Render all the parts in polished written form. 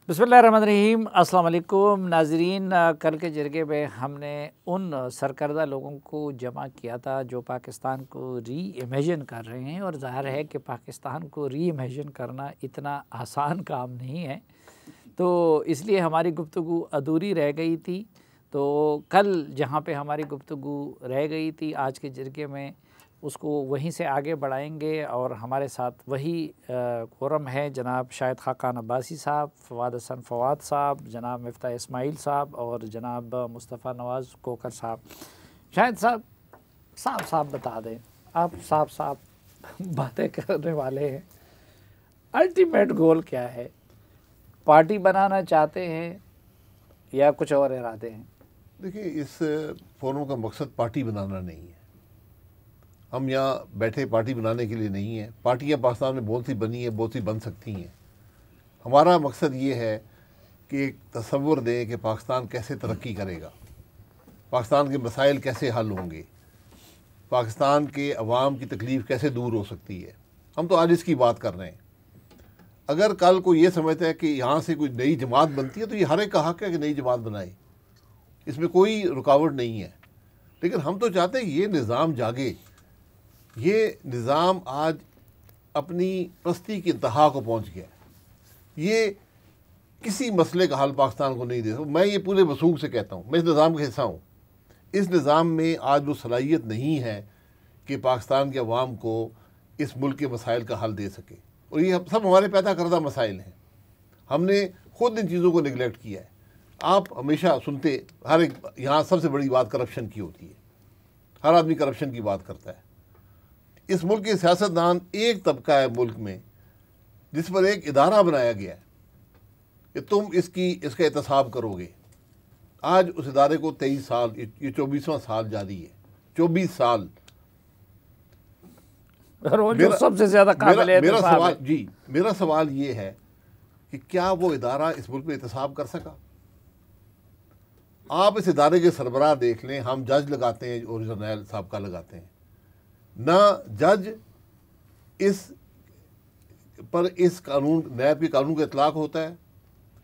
بسم اللہ الرحمن الرحیم۔ السلام علیکم ناظرین، کل کے جرگے میں ہم نے ان سرکردہ لوگوں کو جمع کیا تھا جو پاکستان کو ری امیجن کر رہے ہیں، اور ظاہر ہے کہ پاکستان کو ری امیجن کرنا اتنا آسان کام نہیں ہے، تو اس لیے ہماری گفتگو ادھوری رہ گئی تھی۔ تو کل جہاں پہ ہماری گفتگو رہ گئی تھی آج کے جرگے میں اس کو وہیں سے آگے بڑھائیں گے، اور ہمارے ساتھ وہی قورم ہے جناب شاہد خاقان عباسی صاحب، فواد حسن فواد صاحب، جناب مفتاح اسماعیل صاحب اور جناب مصطفیٰ نواز کوکر صاحب۔ شاہد صاحب صاف بتا دیں، آپ صاف باتیں کرنے والے ہیں، الٹیمیٹ گول کیا ہے؟ پارٹی بنانا چاہتے ہیں یا کچھ اور ارادے ہیں؟ دیکھیے، اس فورم کا مقصد پارٹی بنانا نہیں ہے۔ ہم یہاں بیٹھے پارٹی بنانے کے لیے نہیں ہیں۔ پارٹیاں پاکستان میں بہت سی بنی ہیں، بہت سی بن سکتی ہیں۔ ہمارا مقصد یہ ہے کہ ایک تصور دیں کہ پاکستان کیسے ترقی کرے گا، پاکستان کے مسائل کیسے حل ہوں گے، پاکستان کے عوام کی تکلیف کیسے دور ہو سکتی ہے۔ ہم تو آج اس کی بات کر رہے ہیں۔ اگر کل کوئی یہ سمجھتا ہے کہ یہاں سے کوئی نئی جماعت بنتی ہے تو یہ ہر ایک کا حق ہے کہ نئی جماعت بنائے، اس میں کوئی رکاوٹ نہیں ہے۔ لیکن ہم تو چاہتے ہیں یہ نظام جاگے۔ یہ نظام آج اپنی پستی کی انتہا کو پہنچ گیا ہے۔ یہ کسی مسئلے کا حل پاکستان کو نہیں دے سکتا۔ میں یہ پورے وثوق سے کہتا ہوں، میں اس نظام کا حصہ ہوں۔ اس نظام میں آج وہ صلاحیت نہیں ہے کہ پاکستان کے عوام کو اس ملک کے مسائل کا حل دے سکے، اور یہ سب ہمارے پیدا کردہ مسائل ہیں۔ ہم نے خود ان چیزوں کو نگلیکٹ کیا ہے۔ آپ ہمیشہ سنتے، ہر ایک یہاں سب سے بڑی بات کرپشن کی ہوتی ہے، ہر آدمی کرپشن کی بات کرتا ہے۔ اس ملک کے سیاستدان ایک طبقہ ہے ملک میں جس پر ایک ادارہ بنایا گیا ہے کہ تم اس کا احتساب کرو گے۔ آج اس ادارے کو 23 سال، یہ 24واں سال جاری ہے، 24 سال۔ سب سے زیادہ میرا سوال یہ ہے کہ کیا وہ ادارہ اس ملک میں احتساب کر سکا؟ آپ اس ادارے کے سربراہ دیکھ لیں، ہم جج لگاتے ہیں اور جرنیل سابقہ لگاتے ہیں، نہ جج اس قانون نیب کے قانون کا اطلاق ہوتا ہے،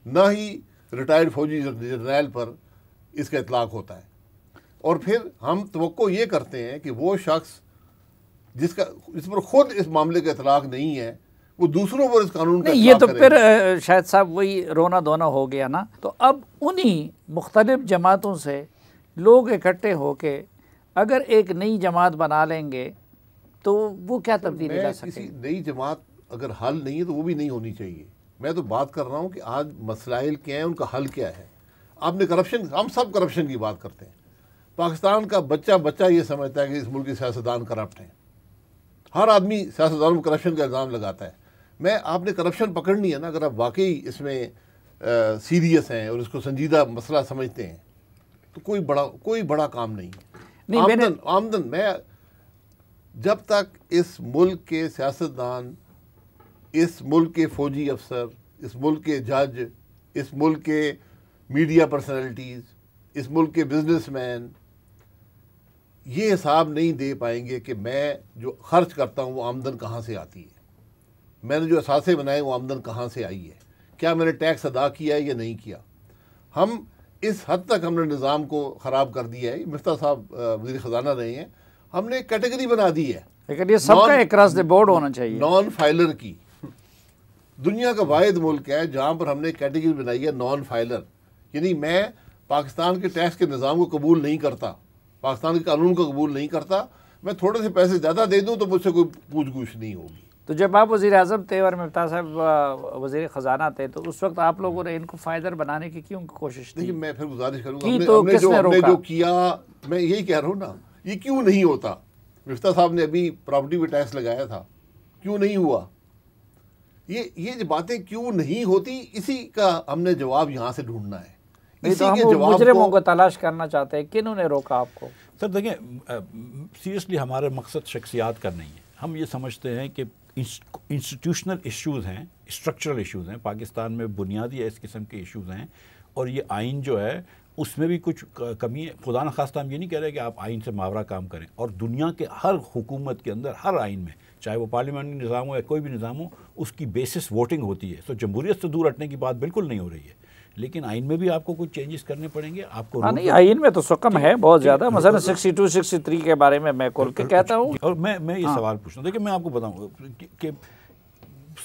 نہ ہی ریٹائرڈ فوجی جرنیل پر اس کا اطلاق ہوتا ہے۔ اور پھر ہم توقع یہ کرتے ہیں کہ وہ شخص جس پر خود اس معاملے کا اطلاق نہیں ہے وہ دوسروں پر اس قانون کا اطلاق یہ تو کرے۔ پھر شاہد صاحب وہی رونا دھونا ہو گیا نا۔ تو اب انہی مختلف جماعتوں سے لوگ اکٹھے ہو کے اگر ایک نئی جماعت بنا لیں گے تو وہ کیا تبدیلی لا سکے؟ کسی نئی جماعت اگر حل نہیں ہے تو وہ بھی نہیں ہونی چاہیے۔ میں تو بات کر رہا ہوں کہ آج مسائل کیا ہیں، ان کا حل کیا ہے۔ آپ نے کرپشن، ہم سب کرپشن کی بات کرتے ہیں۔ پاکستان کا بچہ یہ سمجھتا ہے کہ اس ملک کے سیاستدان کرپٹ ہیں۔ ہر آدمی سیاستدانوں کو کرپشن کا الزام لگاتا ہے۔ آپ نے کرپشن پکڑنی ہے نا، اگر آپ واقعی اس میں سیریس ہیں اور اس کو سنجیدہ مسئلہ سمجھتے ہیں تو کوئی بڑا کام نہیں ہے۔ آمدن میں جب تک اس ملک کے سیاستدان، اس ملک کے فوجی افسر، اس ملک کے جج، اس ملک کے میڈیا پرسنالٹیز، اس ملک کے بزنس مین یہ حساب نہیں دے پائیں گے کہ میں جو خرچ کرتا ہوں وہ آمدن کہاں سے آتی ہے، میں نے جو اثاثے بنائے وہ آمدن کہاں سے آئی ہے، کیا میں نے ٹیکس ادا کیا ہے یا نہیں کیا۔ ہم اس حد تک ہم نے نظام کو خراب کر دیا ہے۔ مفتاح صاحب وزیر خزانہ رہے ہیں، ہم نے کیٹیگری بنا دی ہے، لیکن یہ سب کا اکراس دی بورڈ ہونا چاہیے، نان فائلر کی۔ دنیا کا واحد ملک ہے جہاں پر ہم نے کیٹیگری بنائی ہے نان فائلر، یعنی میں پاکستان کے ٹیکس کے نظام کو قبول نہیں کرتا، پاکستان کے قانون کو قبول نہیں کرتا، میں تھوڑے سے پیسے زیادہ دے دوں تو مجھ سے کوئی پوچھ گچھ نہیں ہوگی۔ تو جب آپ وزیر اعظم تھے اور مفتاح صاحب وزیر خزانہ تھے تو اس وقت آپ لوگوں نے ان کو فائدر بنانے کی کیوں کوشش کی؟ لیکن میں پھر گزارش کروں گا، ہم نے جو کیا، میں یہی کہہ رہا ہوں نا، یہ کیوں نہیں ہوتا؟ مفتاح صاحب نے ابھی پراپرٹی پہ ٹیکس لگایا تھا، کیوں نہیں ہوا؟ یہ باتیں کیوں نہیں ہوتی، اسی کا ہم نے جواب یہاں سے ڈھونڈنا ہے۔ اسی کے جواب مجرموں کو تلاش کرنا چاہتے ہیں، کنہوں نے روکا آپ کو؟ سر دیکھیں، سیریسلی ہمارا مقصد شخصیات کا نہیں ہے۔ ہم یہ سمجھتے ہیں کہ انسٹیٹیوشنل ایشوز ہیں، اسٹرکچرل ایشوز ہیں، پاکستان میں بنیادی اس قسم کے ایشوز ہیں، اور یہ آئین جو ہے اس میں بھی کچھ کمی ہے۔ خدا نخواستہ ہم یہ نہیں کہہ رہے کہ آپ آئین سے ماورا کام کریں، اور دنیا کے ہر حکومت کے اندر ہر آئین میں، چاہے وہ پارلیمنٹری نظام ہو یا کوئی بھی نظام ہو، اس کی بیسس ووٹنگ ہوتی ہے. تو جمہوریت سے دور ہٹنے کی بات بالکل نہیں ہو رہی ہے، لیکن آئین میں بھی آپ کو کچھ چینجز کرنے پڑیں گے. آپ کو نہیں، آئین میں تو سکم ہے بہت زیادہ، مثلا 62 63 کے بارے میں کھول کے کہتا ہوں. اور میں یہ سوال پوچھتا ہوں، دیکھیں میں آپ کو بتاؤں کہ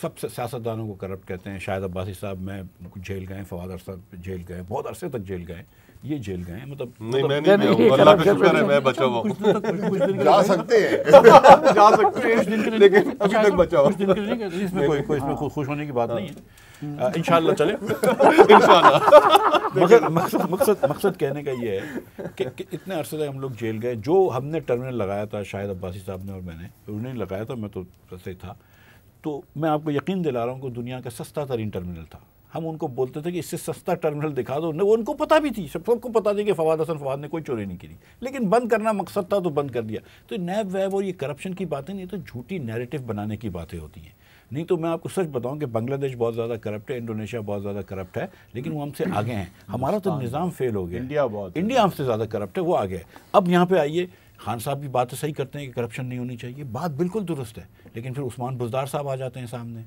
سب سیاستدانوں کو کرپٹ کہتے ہیں. شاہد عباسی صاحب میں جیل گئے، فواد صاحب جیل گئے، بہت عرصے تک جیل گئے، یہ جیل گئے ہیں. مطلب نہیں میں نہیں گیا ہوں، اللہ کا شکر ہے میں بچا ہوا ہوں. جا سکتے ہیں جا سکتے ہیں لیکن ابھی تک بچا ہوا. کچھ دن کے لیے نہیں، اس میں کوئی اس میں خوش ہونے کی بات نہیں ہے. انشاءاللہ چلے انشاءاللہ. مقصد کہنے کا یہ ہے کہ اتنے عرصے تک ہم لوگ جیل گئے. جو ہم نے ٹرمینل لگایا تھا، شاہد عباسی صاحب نے اور میں نے، انہوں نے لگایا تھا، میں تو سے تھا، تو میں آپ کو یقین دلا رہا ہوں کہ دنیا کا سستا ترین ٹرمینل تھا. ہم ان کو بولتے تھے کہ اس سے سستا ٹرمینل دکھا دو، وہ ان کو پتہ بھی تھی، سب کو پتہ تھی کہ فواد حسن فواد نے کوئی چوری نہیں کی، لیکن بند کرنا مقصد تھا تو بند کر دیا. تو نیب ویب اور یہ کرپشن کی باتیں نہیں، تو جھوٹی نیریٹو بنانے کی باتیں ہوتی ہیں. نہیں تو میں آپ کو سچ بتاؤں کہ بنگلہ دیش بہت زیادہ کرپٹ ہے، انڈونیشیا بہت زیادہ کرپٹ ہے، لیکن وہ ہم سے آگے ہیں. ہمارا تو نظام فیل ہو گیا. انڈیا ہم سے زیادہ کرپٹ ہے، وہ آگے ہے. اب یہاں پہ آئیے، خان صاحب بھی باتیں صحیح کرتے ہیں کہ کرپشن نہیں ہونی چاہیے، بات بالکل درست ہے، لیکن پھر عثمان بزدار صاحب آ جاتے ہیں سامنے،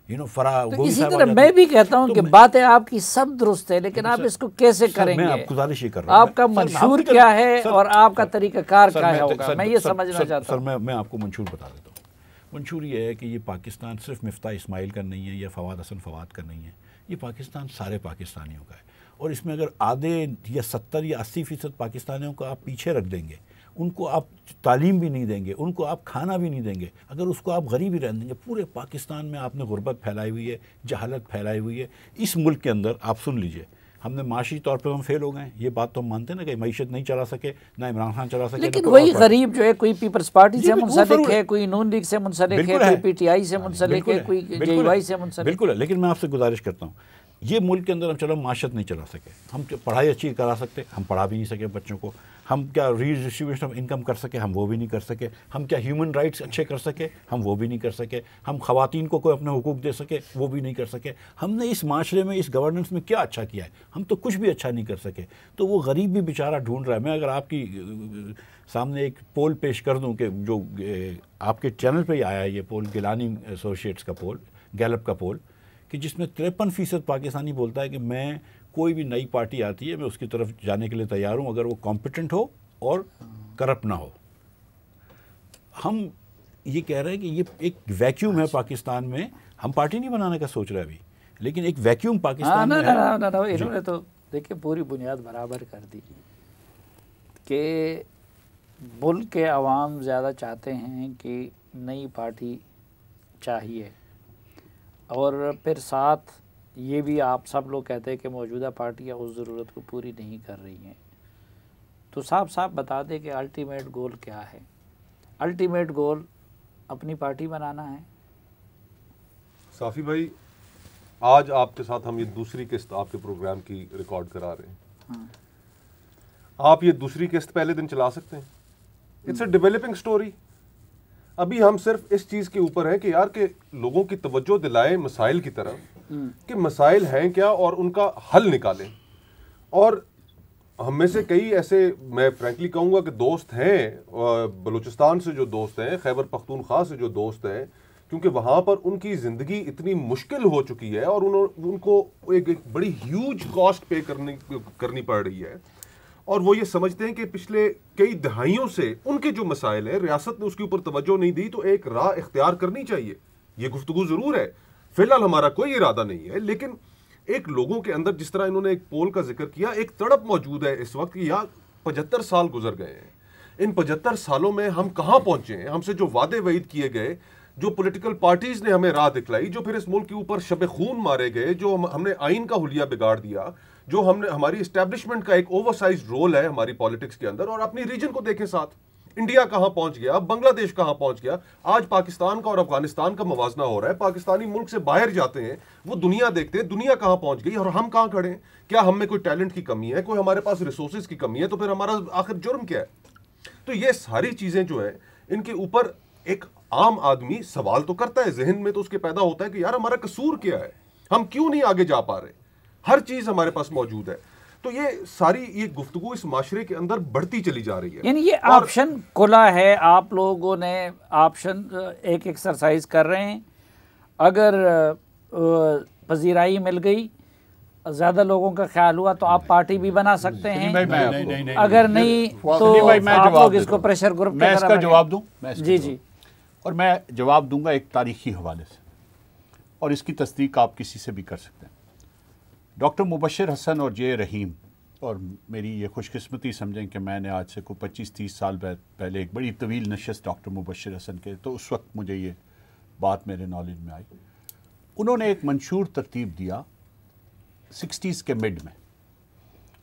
اسی طرح میں بھی کہتا ہوں کہ باتیں آپ کی سب درست ہے، لیکن آپ اس کو کیسے کریں گے؟ میں آپ گزارش یہ کر رہا ہوں، آپ کا منشور کیا ہے اور آپ کا طریقہ کار کیا ہوگا، میں یہ سمجھنا چاہتا ہوں. سر میں آپ کو منشور بتا دیتا ہوں. منشور یہ ہے کہ یہ پاکستان صرف مفتاح اسماعیل کا نہیں ہے یا فواد حسن فواد کا نہیں ہے، یہ پاکستان سارے پاکستانیوں کا ہے. اور اس میں اگر آدھے یا 70 یا 80% پاکستانیوں کو آپ پیچھے رکھ دیں گے، ان کو آپ تعلیم بھی نہیں دیں گے، ان کو آپ کھانا بھی نہیں دیں گے، اگر اس کو آپ غریب ہی رہنے دیں گے، پورے پاکستان میں آپ نے غربت پھیلائی ہوئی ہے، جہالت پھیلائی ہوئی ہے. اس ملک کے اندر آپ سن لیجئے، ہم نے معاشی طور پہ ہم فیل ہو گئے، یہ بات تو ہم مانتے ہیں نا کہ معیشت نہیں چلا سکے، نہ عمران خان چلا سکے. لیکن وہی غریب جو ہے، کوئی پیپلز پارٹی سے منسلک ہے، کوئی نون لیگ سے منسلک ہے، کوئی پی ٹی آئی سے منسلک ہے، کوئی جے وائی سے منسلک ہے. بالکل ہے، لیکن میں آپ سے گزارش کرتا ہوں، یہ ملک کے اندر ہم چلو معاشت نہیں چلا سکے، ہم پڑھائی اچھی کرا سکتے، ہم پڑھا بھی نہیں سکے بچوں کو. ہم کیا ری ڈسٹریبیوشن آف انکم کر سکے، ہم وہ بھی نہیں کر سکے. ہم کیا ہیومن رائٹس اچھے کر سکے، ہم وہ بھی نہیں کر سکے. ہم خواتین کو کوئی اپنے حقوق دے سکے، وہ بھی نہیں کر سکے. ہم نے اس معاشرے میں، اس گورننس میں کیا اچھا کیا ہے؟ ہم تو کچھ بھی اچھا نہیں کر سکے. تو وہ غریب بھی بیچارہ ڈھونڈ رہا ہے. میں اگر آپ کی سامنے ایک پول پیش کر دوں کہ جو آپ کے چینل پہ ہی آیا ہے، یہ پول گیلانی ایسوسیٹس کا پول، گیلپ کا پول، کہ جس میں 53% پاکستانی بولتا ہے کہ میں کوئی بھی نئی پارٹی آتی ہے میں اس کی طرف جانے کے لیے تیار ہوں اگر وہ کمپیٹنٹ ہو اور کرپٹ نہ ہو. ہم یہ کہہ رہے ہیں کہ یہ ایک ویکیوم ہے پاکستان میں. ہم پارٹی نہیں بنانے کا سوچ رہے ابھی، لیکن ایک ویکیوم پاکستان میں ہے. انہوں نے تو دیکھیں پوری بنیاد برابر کر دی کہ ملک کے عوام زیادہ چاہتے ہیں کہ نئی پارٹی چاہیے، اور پھر ساتھ یہ بھی آپ سب لوگ کہتے ہیں کہ موجودہ پارٹیاں اس ضرورت کو پوری نہیں کر رہی ہیں. تو صاف بتا دیں کہ الٹیمیٹ گول کیا ہے. الٹیمیٹ گول اپنی پارٹی بنانا ہے. صافی بھائی، آج آپ کے ساتھ ہم یہ دوسری قسط آپ کے پروگرام کی ریکارڈ کرا رہے ہیں. آپ یہ دوسری قسط پہلے دن چلا سکتے ہیں؟ It's a developing story. ابھی ہم صرف اس چیز کے اوپر ہیں کہ یار کہ لوگوں کی توجہ دلائیں مسائل کی طرف، کہ مسائل ہیں کیا اور ان کا حل نکالیں. اور ہم میں سے کئی ایسے، میں فرینکلی کہوں گا کہ دوست ہیں، بلوچستان سے جو دوست ہیں، خیبر پختونخوا سے جو دوست ہیں، کیونکہ وہاں پر ان کی زندگی اتنی مشکل ہو چکی ہے اور ان کو ایک بڑی ہیوج کاسٹ پے کرنی پڑ رہی ہے. اور وہ یہ سمجھتے ہیں کہ پچھلے کئی دہائیوں سے ان کے جو مسائل ہیں، ریاست نے اس کے اوپر توجہ نہیں دی، تو ایک راہ اختیار کرنی چاہیے. یہ گفتگو ضرور ہے، فی الحال ہمارا کوئی ارادہ نہیں ہے، لیکن ایک لوگوں کے اندر، جس طرح انہوں نے ایک پول کا ذکر کیا، ایک تڑپ موجود ہے اس وقت کہ یہاں 75 سال گزر گئے ہیں. ان 75 سالوں میں ہم کہاں پہنچے ہیں؟ ہم سے جو وعدے وعید کیے گئے، جو پولیٹیکل پارٹیز نے ہمیں راہ دکھلائی، جو پھر اس ملک کے اوپر شب خون مارے گئے، جو ہم نے آئین کا حلیہ بگاڑ دیا، جو ہماری اسٹیبلشمنٹ کا ایک اوور سائز رول ہے ہماری پالیٹکس کے اندر. اور اپنی ریجن کو دیکھیں ساتھ، انڈیا کہاں پہنچ گیا، بنگلہ دیش کہاں پہنچ گیا. آج پاکستان کا اور افغانستان کا موازنہ ہو رہا ہے. پاکستانی ملک سے باہر جاتے ہیں، وہ دنیا دیکھتے ہیں، دنیا کہاں پہنچ گئی اور ہم کہاں کھڑے ہیں. کیا ہم میں کوئی ٹیلنٹ کی کمی ہے؟ کوئی ہمارے پاس ریسورسز کی کمی ہے؟ تو پھر ہمارا آخر جرم کیا ہے؟ تو یہ ساری چیزیں جو ہیں، ان کے اوپر ایک عام آدمی سوال تو کرتا ہے، ذہن میں تو اس کے پیدا ہوتا ہے کہ یار ہمارا قصور کیا ہے، ہم کیوں نہیں آگے جا پا رہے. ہر چیز ہمارے پاس موجود ہے. تو یہ ساری یہ گفتگو اس معاشرے کے اندر بڑھتی چلی جا رہی ہے. یعنی یہ آپشن کھلا ہے, آپ لوگوں نے آپشن ایک ایکسرسائز کر رہے ہیں, اگر پذیرائی مل گئی, زیادہ لوگوں کا خیال ہوا تو آپ پارٹی بھی بنا سکتے ہیں, اگر نہیں تو آپ لوگ اس کو پریشر گروپ میں اس کا جواب دوں. جی جی, اور میں جواب دوں گا ایک تاریخی حوالے سے, اور اس کی تصدیق آپ کسی سے بھی کر سکتے ہیں. ڈاکٹر مبشر حسن اور جے رحیم, اور میری یہ خوش قسمتی سمجھیں کہ میں نے آج سے کوئی 25-30 سال پہلے ایک بڑی طویل نشست ڈاکٹر مبشر حسن کے, تو اس وقت مجھے یہ بات میرے نالج میں آئی. انہوں نے ایک منشور ترتیب دیا 60s کے مڈ میں,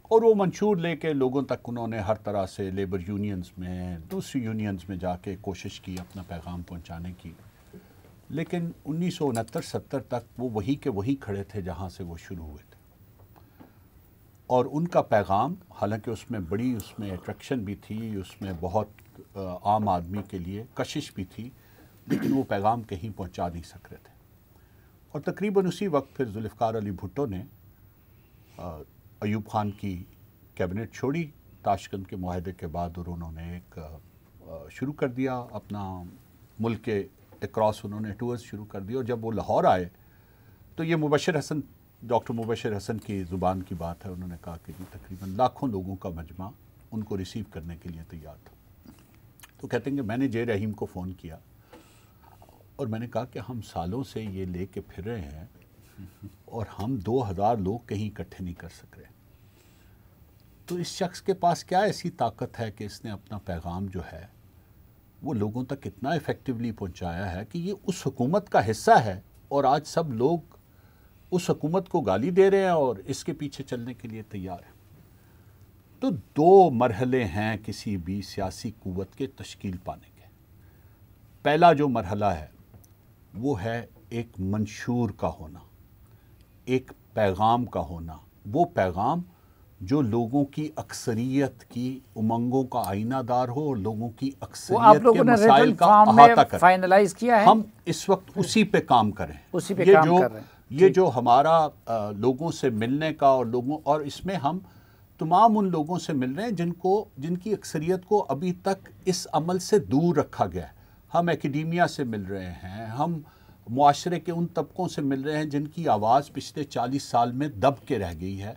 اور وہ منشور لے کے لوگوں تک انہوں نے ہر طرح سے لیبر یونینز میں, دوسری یونینز میں جا کے کوشش کی اپنا پیغام پہنچانے کی. لیکن 1969-70 تک وہ وہی کے وہی کھڑے تھے جہاں سے وہ شروع ہوئے تھے, اور ان کا پیغام, حالانکہ اس میں بڑی اس میں اٹریکشن بھی تھی, اس میں بہت عام آدمی کے لیے کشش بھی تھی, لیکن وہ پیغام کہیں پہنچا نہیں سک رہے تھے. اور تقریباً اسی وقت پھر ذوالفقار علی بھٹو نے ایوب خان کی کیبنٹ چھوڑی تاشقند کے معاہدے کے بعد, اور انہوں نے ایک شروع کر دیا اپنا ملک کے اکراس, انہوں نے ٹورز شروع کر دیا. اور جب وہ لاہور آئے تو یہ مبشر حسن, ڈاکٹر مبشر حسن کی زبان کی بات ہے, انہوں نے کہا کہ تقریباً لاکھوں لوگوں کا مجمع ان کو ریسیو کرنے کے لیے تیار تھا. تو کہتے ہیں کہ میں نے جے رحیم کو فون کیا اور میں نے کہا کہ ہم سالوں سے یہ لے کے پھر رہے ہیں اور ہم 2000 لوگ کہیں اکٹھے نہیں کر سک رہے, تو اس شخص کے پاس کیا ایسی طاقت ہے کہ اس نے اپنا پیغام جو ہے وہ لوگوں تک اتنا ایفیکٹولی پہنچایا ہے کہ یہ اس حکومت کا حصہ ہے, اور آج سب لوگ اس حکومت کو گالی دے رہے ہیں اور اس کے پیچھے چلنے کے لیے تیار ہیں. تو 2 مرحلے ہیں کسی بھی سیاسی قوت کے تشکیل پانے کے. پہلا جو مرحلہ ہے وہ ہے ایک منشور کا ہونا, ایک پیغام کا ہونا, وہ پیغام جو لوگوں کی اکثریت کی امنگوں کا آئینہ دار ہو اور لوگوں کی اکثریت کے مسائل کا احاطہ کرے. فائنلائز کیا ہے, ہم اس وقت اسی پہ کام کریں. اسی پہ کام کر رہے ہیں. یہ جو ہمارا لوگوں سے ملنے کا, اور اس میں ہم تمام ان لوگوں سے مل رہے ہیں جن کی اکثریت کو ابھی تک اس عمل سے دور رکھا گیا ہے. ہم اکیڈیمیا سے مل رہے ہیں, ہم معاشرے کے ان طبقوں سے مل رہے ہیں جن کی آواز پچھلے 40 سال میں دب کے رہ گئی ہے,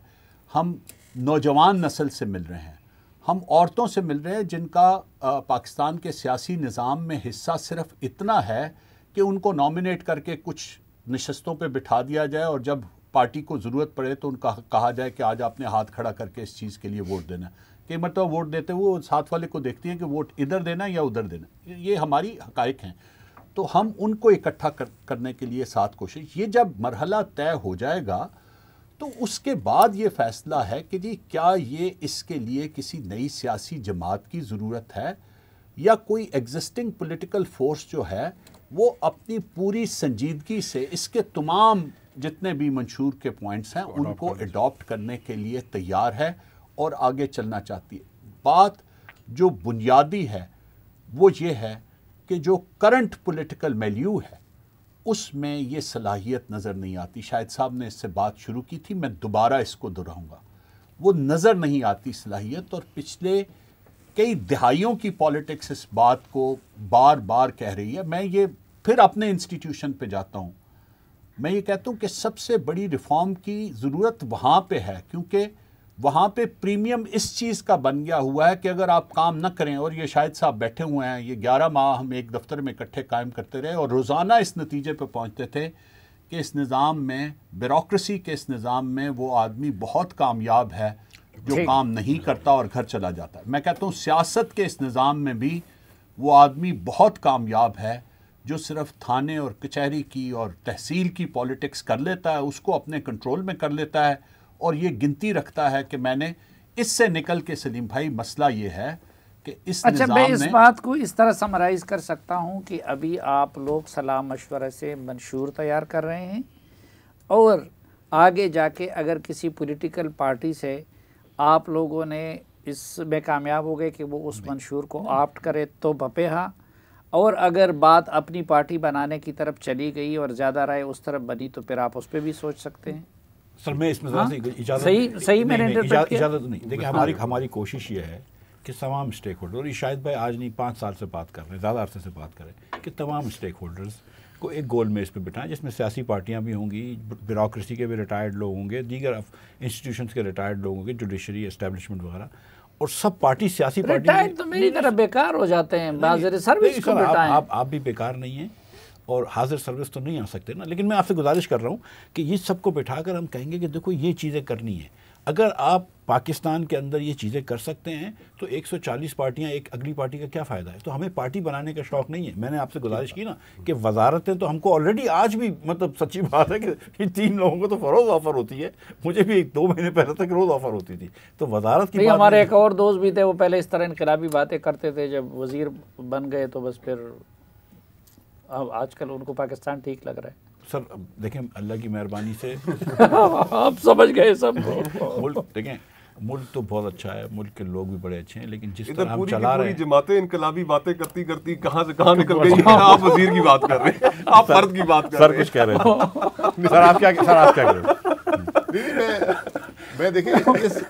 ہم نوجوان نسل سے مل رہے ہیں, ہم عورتوں سے مل رہے ہیں جن کا پاکستان کے سیاسی نظام میں حصہ صرف اتنا ہے کہ ان کو نامینیٹ کر کے کچھ نشستوں پہ بٹھا دیا جائے, اور جب پارٹی کو ضرورت پڑے تو ان کا کہا جائے کہ آج آپ نے ہاتھ کھڑا کر کے اس چیز کے لیے ووٹ دینا ہے. کئی مرتبہ ووٹ دیتے وہ ساتھ والے کو دیکھتی ہیں کہ ووٹ ادھر دینا یا ادھر دینا. یہ ہماری حقائق ہیں, تو ہم ان کو اکٹھا کرنے کے لیے ساتھ کوشش. یہ جب مرحلہ طے ہو جائے گا تو اس کے بعد یہ فیصلہ ہے کہ جی کیا یہ اس کے لیے کسی نئی سیاسی جماعت کی ضرورت ہے, یا کوئی ایگزسٹنگ پولیٹیکل فورس جو ہے وہ اپنی پوری سنجیدگی سے اس کے تمام جتنے بھی منشور کے پوائنٹس ہیں ان کو اڈاپٹ کرنے کے لیے تیار ہے اور آگے چلنا چاہتی ہے. بات جو بنیادی ہے وہ یہ ہے کہ جو کرنٹ پولیٹیکل میلیو ہے اس میں یہ صلاحیت نظر نہیں آتی. شاہد صاحب نے اس سے بات شروع کی تھی, میں دوبارہ اس کو دہراؤں گا, وہ نظر نہیں آتی صلاحیت. اور پچھلے کئی دہائیوں کی پالیٹکس اس بات کو بار بار کہہ رہی ہے. میں یہ پھر اپنے انسٹیٹیوشن پہ جاتا ہوں, میں یہ کہتا ہوں کہ سب سے بڑی ریفارم کی ضرورت وہاں پہ ہے, کیونکہ وہاں پہ پریمیم اس چیز کا بن گیا ہوا ہے کہ اگر آپ کام نہ کریں, اور یہ شاہد صاحب بیٹھے ہوئے ہیں, یہ 11 ماہ ہم ایک دفتر میں اکٹھے قائم کرتے رہے اور روزانہ اس نتیجے پہ پہنچتے تھے کہ اس نظام میں, بیوروکریسی کے اس نظام میں وہ آدمی بہت کامیاب ہے جو کام نہیں کرتا اور گھر چلا جاتا ہے. میں کہتا ہوں سیاست کے اس نظام میں بھی وہ آدمی بہت کامیاب ہے جو صرف تھانے اور کچہری کی اور تحصیل کی پالیٹکس کر لیتا ہے, اس کو اپنے کنٹرول میں کر لیتا ہے اور یہ گنتی رکھتا ہے کہ میں نے اس سے نکل کے. سلیم بھائی مسئلہ یہ ہے کہ اس نظام میں, میں اس بات کو اس طرح سمرائز کر سکتا ہوں کہ ابھی آپ لوگ صلاح مشورہ سے منشور تیار کر رہے ہیں, اور آگے جا کے اگر کسی پولیٹیکل پارٹی سے آپ لوگوں نے اس میں کامیاب ہو گئے کہ وہ اس منشور کو آپٹ کرے تو بپے ہاں, اور اگر بات اپنی پارٹی بنانے کی طرف چلی گئی اور زیادہ رائے اس طرف بنی تو پھر آپ اس پہ بھی سوچ سکتے ہیں. سر میں اس میں ذرا سی اجازت صحیح میں نے انٹرپریٹ کیا. اجازت نہیں. دیکھیں ہماری کوشش یہ ہے کہ تمام اسٹیک ہولڈر، اور یہ شاہد بھائی آج نہیں 5 سال سے بات کر رہے ہیں، زیادہ عرصے سے بات کر رہے ہیں، کہ تمام اسٹیک ہولڈرز کو ایک گول میز پہ بٹھائیں جس میں سیاسی پارٹیاں بھی ہوں گی، بیوروکریسی کے بھی ریٹائرڈ لوگ ہوں گے، دیگر انسٹیٹیوشنس کے ریٹائرڈ لوگ ہوں گے، جوڈیشری اسٹیبلشمنٹ وغیرہ، اور سب پارٹی سیاسی پارٹی ریٹائرڈ تو میری طرح بیکار ہو جاتے ہیں، حاضر سروس کو بٹائیں. آپ بھی بیکار نہیں ہیں اور حاضر سروس تو نہیں آ سکتے نا، لیکن میں آپ سے گزارش کر رہا ہوں کہ یہ سب کو بٹھا کر ہم کہیں گے کہ دیکھو یہ چیزیں کرنی ہیں. اگر آپ پاکستان کے اندر یہ چیزیں کر سکتے ہیں تو 140 پارٹیاں ایک اگلی پارٹی کا کیا فائدہ ہے؟ تو ہمیں پارٹی بنانے کا شوق نہیں ہے. میں نے آپ سے گزارش کی نا کہ وزارتیں تو ہم کو آلریڈی آج بھی، مطلب سچی بات ہے کہ 3 لوگوں کو تو فروغ آفر ہوتی ہے، مجھے بھی 2 مہینے پہلے تک روز آفر ہوتی تھی. تو وزارت کی بات، ہمارے ایک اور دوست بھی تھے، وہ پہلے اس طرح انقلابی باتیں کرتے تھے، جب وزیر بن گئے تو بس پھر آج کل ان کو پاکستان ٹھیک لگ رہا ہے. سر دیکھیں اللہ کی مہربانی سے آپ سمجھ گئے سب. ملک دیکھیں، ملک تو بہت اچھا ہے، ملک کے لوگ بھی بڑے اچھے ہیں، لیکن جس ادھر طرح ہم پوری چلا رہے پوری ہیں، جماعتیں انقلابی باتیں کرتی کرتی کہاں سے کہاں نکل گئی ہیں. آپ وزیر کی بات کر رہے ہیں، آپ فرد کی بات کر سر رہے ہیں. کچھ کہہ رہے تھے. سر آپ کیا کہہ رہے ہیں؟ میں دیکھیں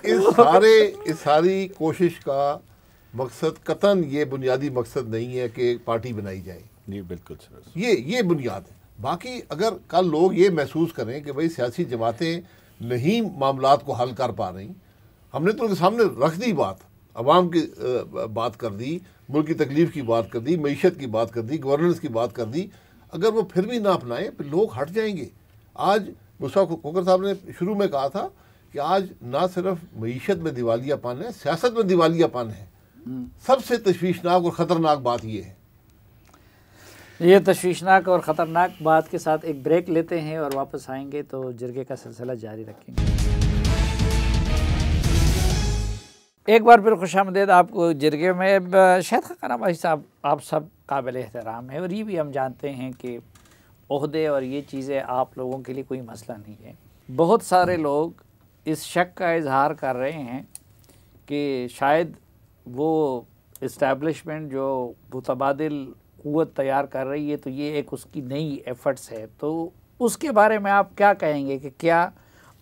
اس ساری کوشش کا مقصد قطعاً یہ بنیادی مقصد نہیں ہے کہ پارٹی بنائی جائے. جی بالکل سر، یہ بنیاد ہے. باقی اگر کل لوگ یہ محسوس کریں کہ بھئی سیاسی جماعتیں نہیں معاملات کو حل کر پا رہی، ہم نے تو ان کے سامنے رکھ دی بات، عوام کی بات کر دی، ملک کی تکلیف کی بات کر دی، معیشت کی بات کر دی، گورننس کی بات کر دی. اگر وہ پھر بھی نہ اپنائیں پھر لوگ ہٹ جائیں گے. آج مصطفیٰ کھوکھر صاحب نے شروع میں کہا تھا کہ آج نہ صرف معیشت میں دیوالیہ پن ہے، سیاست میں دیوالیہ پن ہے. سب سے تشویشناک اور خطرناک بات یہ ہے. یہ تشویشناک اور خطرناک بات کے ساتھ ایک بریک لیتے ہیں اور واپس آئیں گے تو جرگے کا سلسلہ جاری رکھیں گے. ایک بار پھر خوش آمدید آپ کو جرگے میں. شاہد خاقان بھائی صاحب، آپ سب قابل احترام ہیں اور یہ بھی ہم جانتے ہیں کہ عہدے اور یہ چیزیں آپ لوگوں کے لیے کوئی مسئلہ نہیں ہے. بہت سارے لوگ اس شک کا اظہار کر رہے ہیں کہ شاید وہ اسٹیبلشمنٹ جو متبادل قوت تیار کر رہی ہے تو یہ ایک اس کی نئی ایفرٹس ہے. تو اس کے بارے میں آپ کیا کہیں گے کہ کیا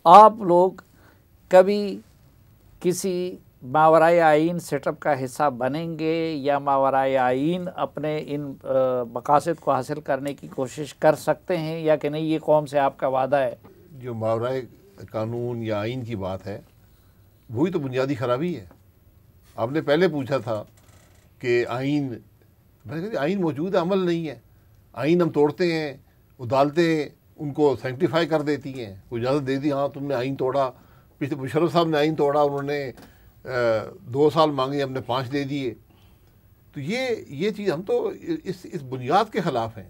آپ لوگ کبھی کسی ماورائے آئین سیٹ اپ کا حصہ بنیں گے یا ماورائے آئین اپنے ان مقاصد کو حاصل کرنے کی کوشش کر سکتے ہیں یا کہ نہیں یہ قوم سے آپ کا وعدہ ہے؟ جو ماورائے قانون یا آئین کی بات ہے وہی تو بنیادی خرابی ہے. آپ نے پہلے پوچھا تھا کہ آئین، میں نے کہا آئین موجود ہے، عمل نہیں ہے. آئین ہم توڑتے ہیں، عدالتیں ان کو سینکٹیفائی کر دیتی ہیں، کوئی اجازت دے دی، ہاں تم نے آئین توڑا. پچھلے مشرف صاحب نے آئین توڑا، انہوں نے 2 سال مانگے، ہم نے 5 دے دیے. تو یہ چیز ہم تو اس بنیاد کے خلاف ہیں.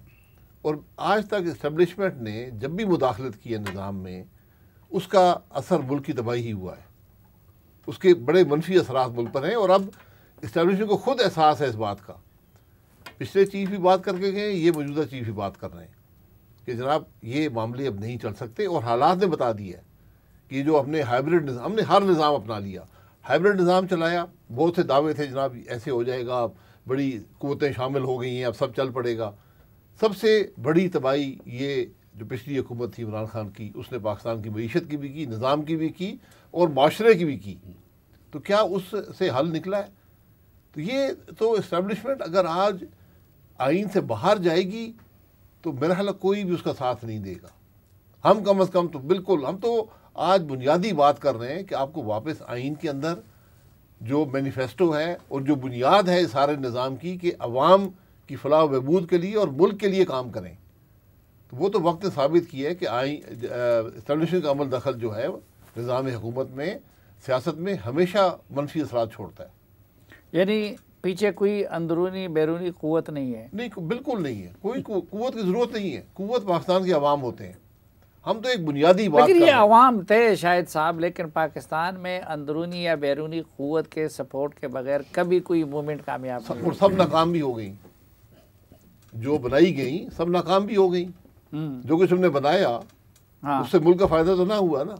اور آج تک اسٹیبلشمنٹ نے جب بھی مداخلت کی ہے نظام میں، اس کا اثر ملک کی تباہی ہی ہوا ہے. اس کے بڑے منفی اثرات ملک پر ہیں اور اب اسٹیبلشمنٹ کو خود احساس ہے اس بات کا. پچھلے چیف بھی بات کر کے گئے، یہ موجودہ چیف بھی بات کر رہے ہیں کہ جناب یہ معاملے اب نہیں چل سکتے. اور حالات نے بتا دیا ہے کہ جو اپنے ہائبرڈ نظام، ہم نے ہر نظام اپنا لیا، ہائبرڈ نظام چلایا. بہت سے دعوے تھے جناب ایسے ہو جائے گا، بڑی قوتیں شامل ہو گئی ہیں، اب سب چل پڑے گا. سب سے بڑی تباہی یہ جو پچھلی حکومت تھی عمران خان کی، اس نے پاکستان کی معیشت کی بھی کی، نظام کی بھی کی اور معاشرے کی بھی کی. تو کیا اس سے حل نکلا ہے؟ تو یہ تو اسٹیبلشمنٹ اگر آج آئین سے باہر جائے گی تو میرا خیال کوئی بھی اس کا ساتھ نہیں دے گا. ہم کم از کم تو بالکل، ہم تو آج بنیادی بات کر رہے ہیں کہ آپ کو واپس آئین کے اندر جو مینیفیسٹو ہے اور جو بنیاد ہے سارے نظام کی کہ عوام کی فلاح و بہبود کے لیے اور ملک کے لیے کام کریں. تو وہ تو وقت نے ثابت کیا ہے کہ اسٹیبلشمنٹ کا عمل دخل جو ہے نظام حکومت میں، سیاست میں ہمیشہ منفی اثرات چھوڑتا ہے. یعنی پیچھے کوئی اندرونی بیرونی قوت نہیں ہے؟ نہیں، بالکل نہیں ہے. کوئی قوت کی ضرورت نہیں ہے. قوت پاکستان کے عوام ہوتے ہیں. ہم تو ایک بنیادی بات لیکن یہ عوام تھے شاہد صاحب، لیکن پاکستان میں اندرونی یا بیرونی قوت کے سپورٹ کے بغیر کبھی کوئی موومنٹ کامیاب نہیں. اور سب ناکام بھی ہو گئیں، جو بنائی گئیں سب ناکام بھی ہو گئیں. جو کچھ ہم نے بنایا اس سے ملک کا فائدہ تو نہ ہوا نا.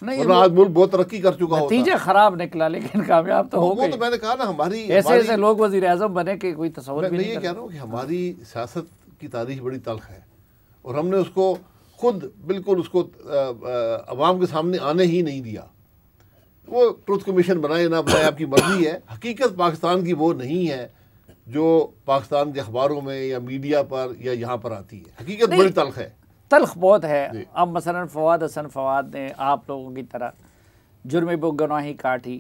ورنہ آج ملک بہت ترقی کر چکا ہوتا. نتیجہ خراب نکلا لیکن کامیاب تو ہو گئے. وہ تو میں نے کہا نا، ہماری ایسے لوگ وزیر اعظم بنے کہ کوئی تصور بھی نہیں. میں یہ کہہ رہا ہوں کہ ہماری سیاست کی تاریخ بڑی تلخ ہے اور ہم نے اس کو خود بالکل اس کو عوام کے سامنے آنے ہی نہیں دیا. وہ ٹروتھ کمیشن بنائے نہ بنائے آپ کی مرضی ہے. حقیقت پاکستان کی وہ نہیں ہے جو پاکستان کے اخباروں میں یا میڈیا پر یا یہاں پر آتی ہے. حقیقت بڑی تلخ ہے, تلخ بہت ہے. اب مثلا فواد حسن فواد نے آپ لوگوں کی طرح جرم بے گناہی کاٹی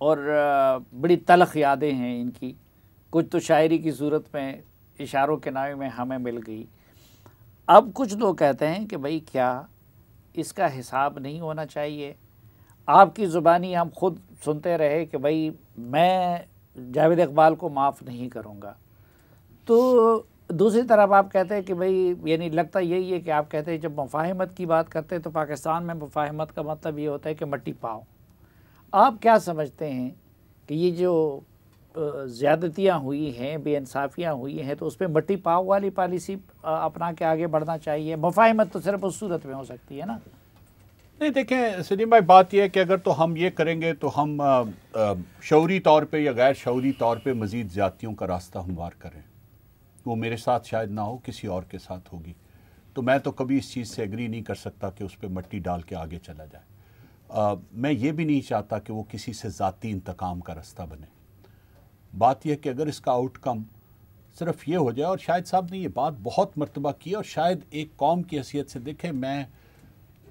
اور بڑی تلخ یادیں ہیں ان کی. کچھ تو شاعری کی صورت میں اشاروں کے نامے میں ہمیں مل گئی. اب کچھ لوگ کہتے ہیں کہ بھئی کیا اس کا حساب نہیں ہونا چاہیے؟ آپ کی زبانی ہم خود سنتے رہے کہ بھئی میں جاوید اقبال کو معاف نہیں کروں گا. تو دوسری طرف آپ کہتے ہیں کہ بھئی یعنی لگتا یہی ہے کہ آپ کہتے ہیں جب مفاہمت کی بات کرتے ہیں تو پاکستان میں مفاہمت کا مطلب یہ ہوتا ہے کہ مٹی پاؤ. آپ کیا سمجھتے ہیں کہ یہ جو زیادتیاں ہوئی ہیں, بے انصافیاں ہوئی ہیں, تو اس پہ مٹی پاؤ والی پالیسی اپنا کے آگے بڑھنا چاہیے؟ مفاہمت تو صرف اس صورت میں ہو سکتی ہے نا. نہیں دیکھیں سلیم بھائی, بات یہ ہے کہ اگر تو ہم یہ کریں گے تو ہم شعوری طور پہ یا غیر شعوری طور پہ مزید زیادتیوں کا راستہ ہموار کریں. وہ میرے ساتھ شاید نہ ہو, کسی اور کے ساتھ ہوگی. تو میں تو کبھی اس چیز سے ایگری نہیں کر سکتا کہ اس پہ مٹی ڈال کے آگے چلا جائے. میں یہ بھی نہیں چاہتا کہ وہ کسی سے ذاتی انتقام کا راستہ بنے. بات یہ کہ اگر اس کا آؤٹ کم صرف یہ ہو جائے, اور شاہد صاحب نے یہ بات بہت مرتبہ کی, اور شاید ایک قوم کی حیثیت سے دیکھیں, میں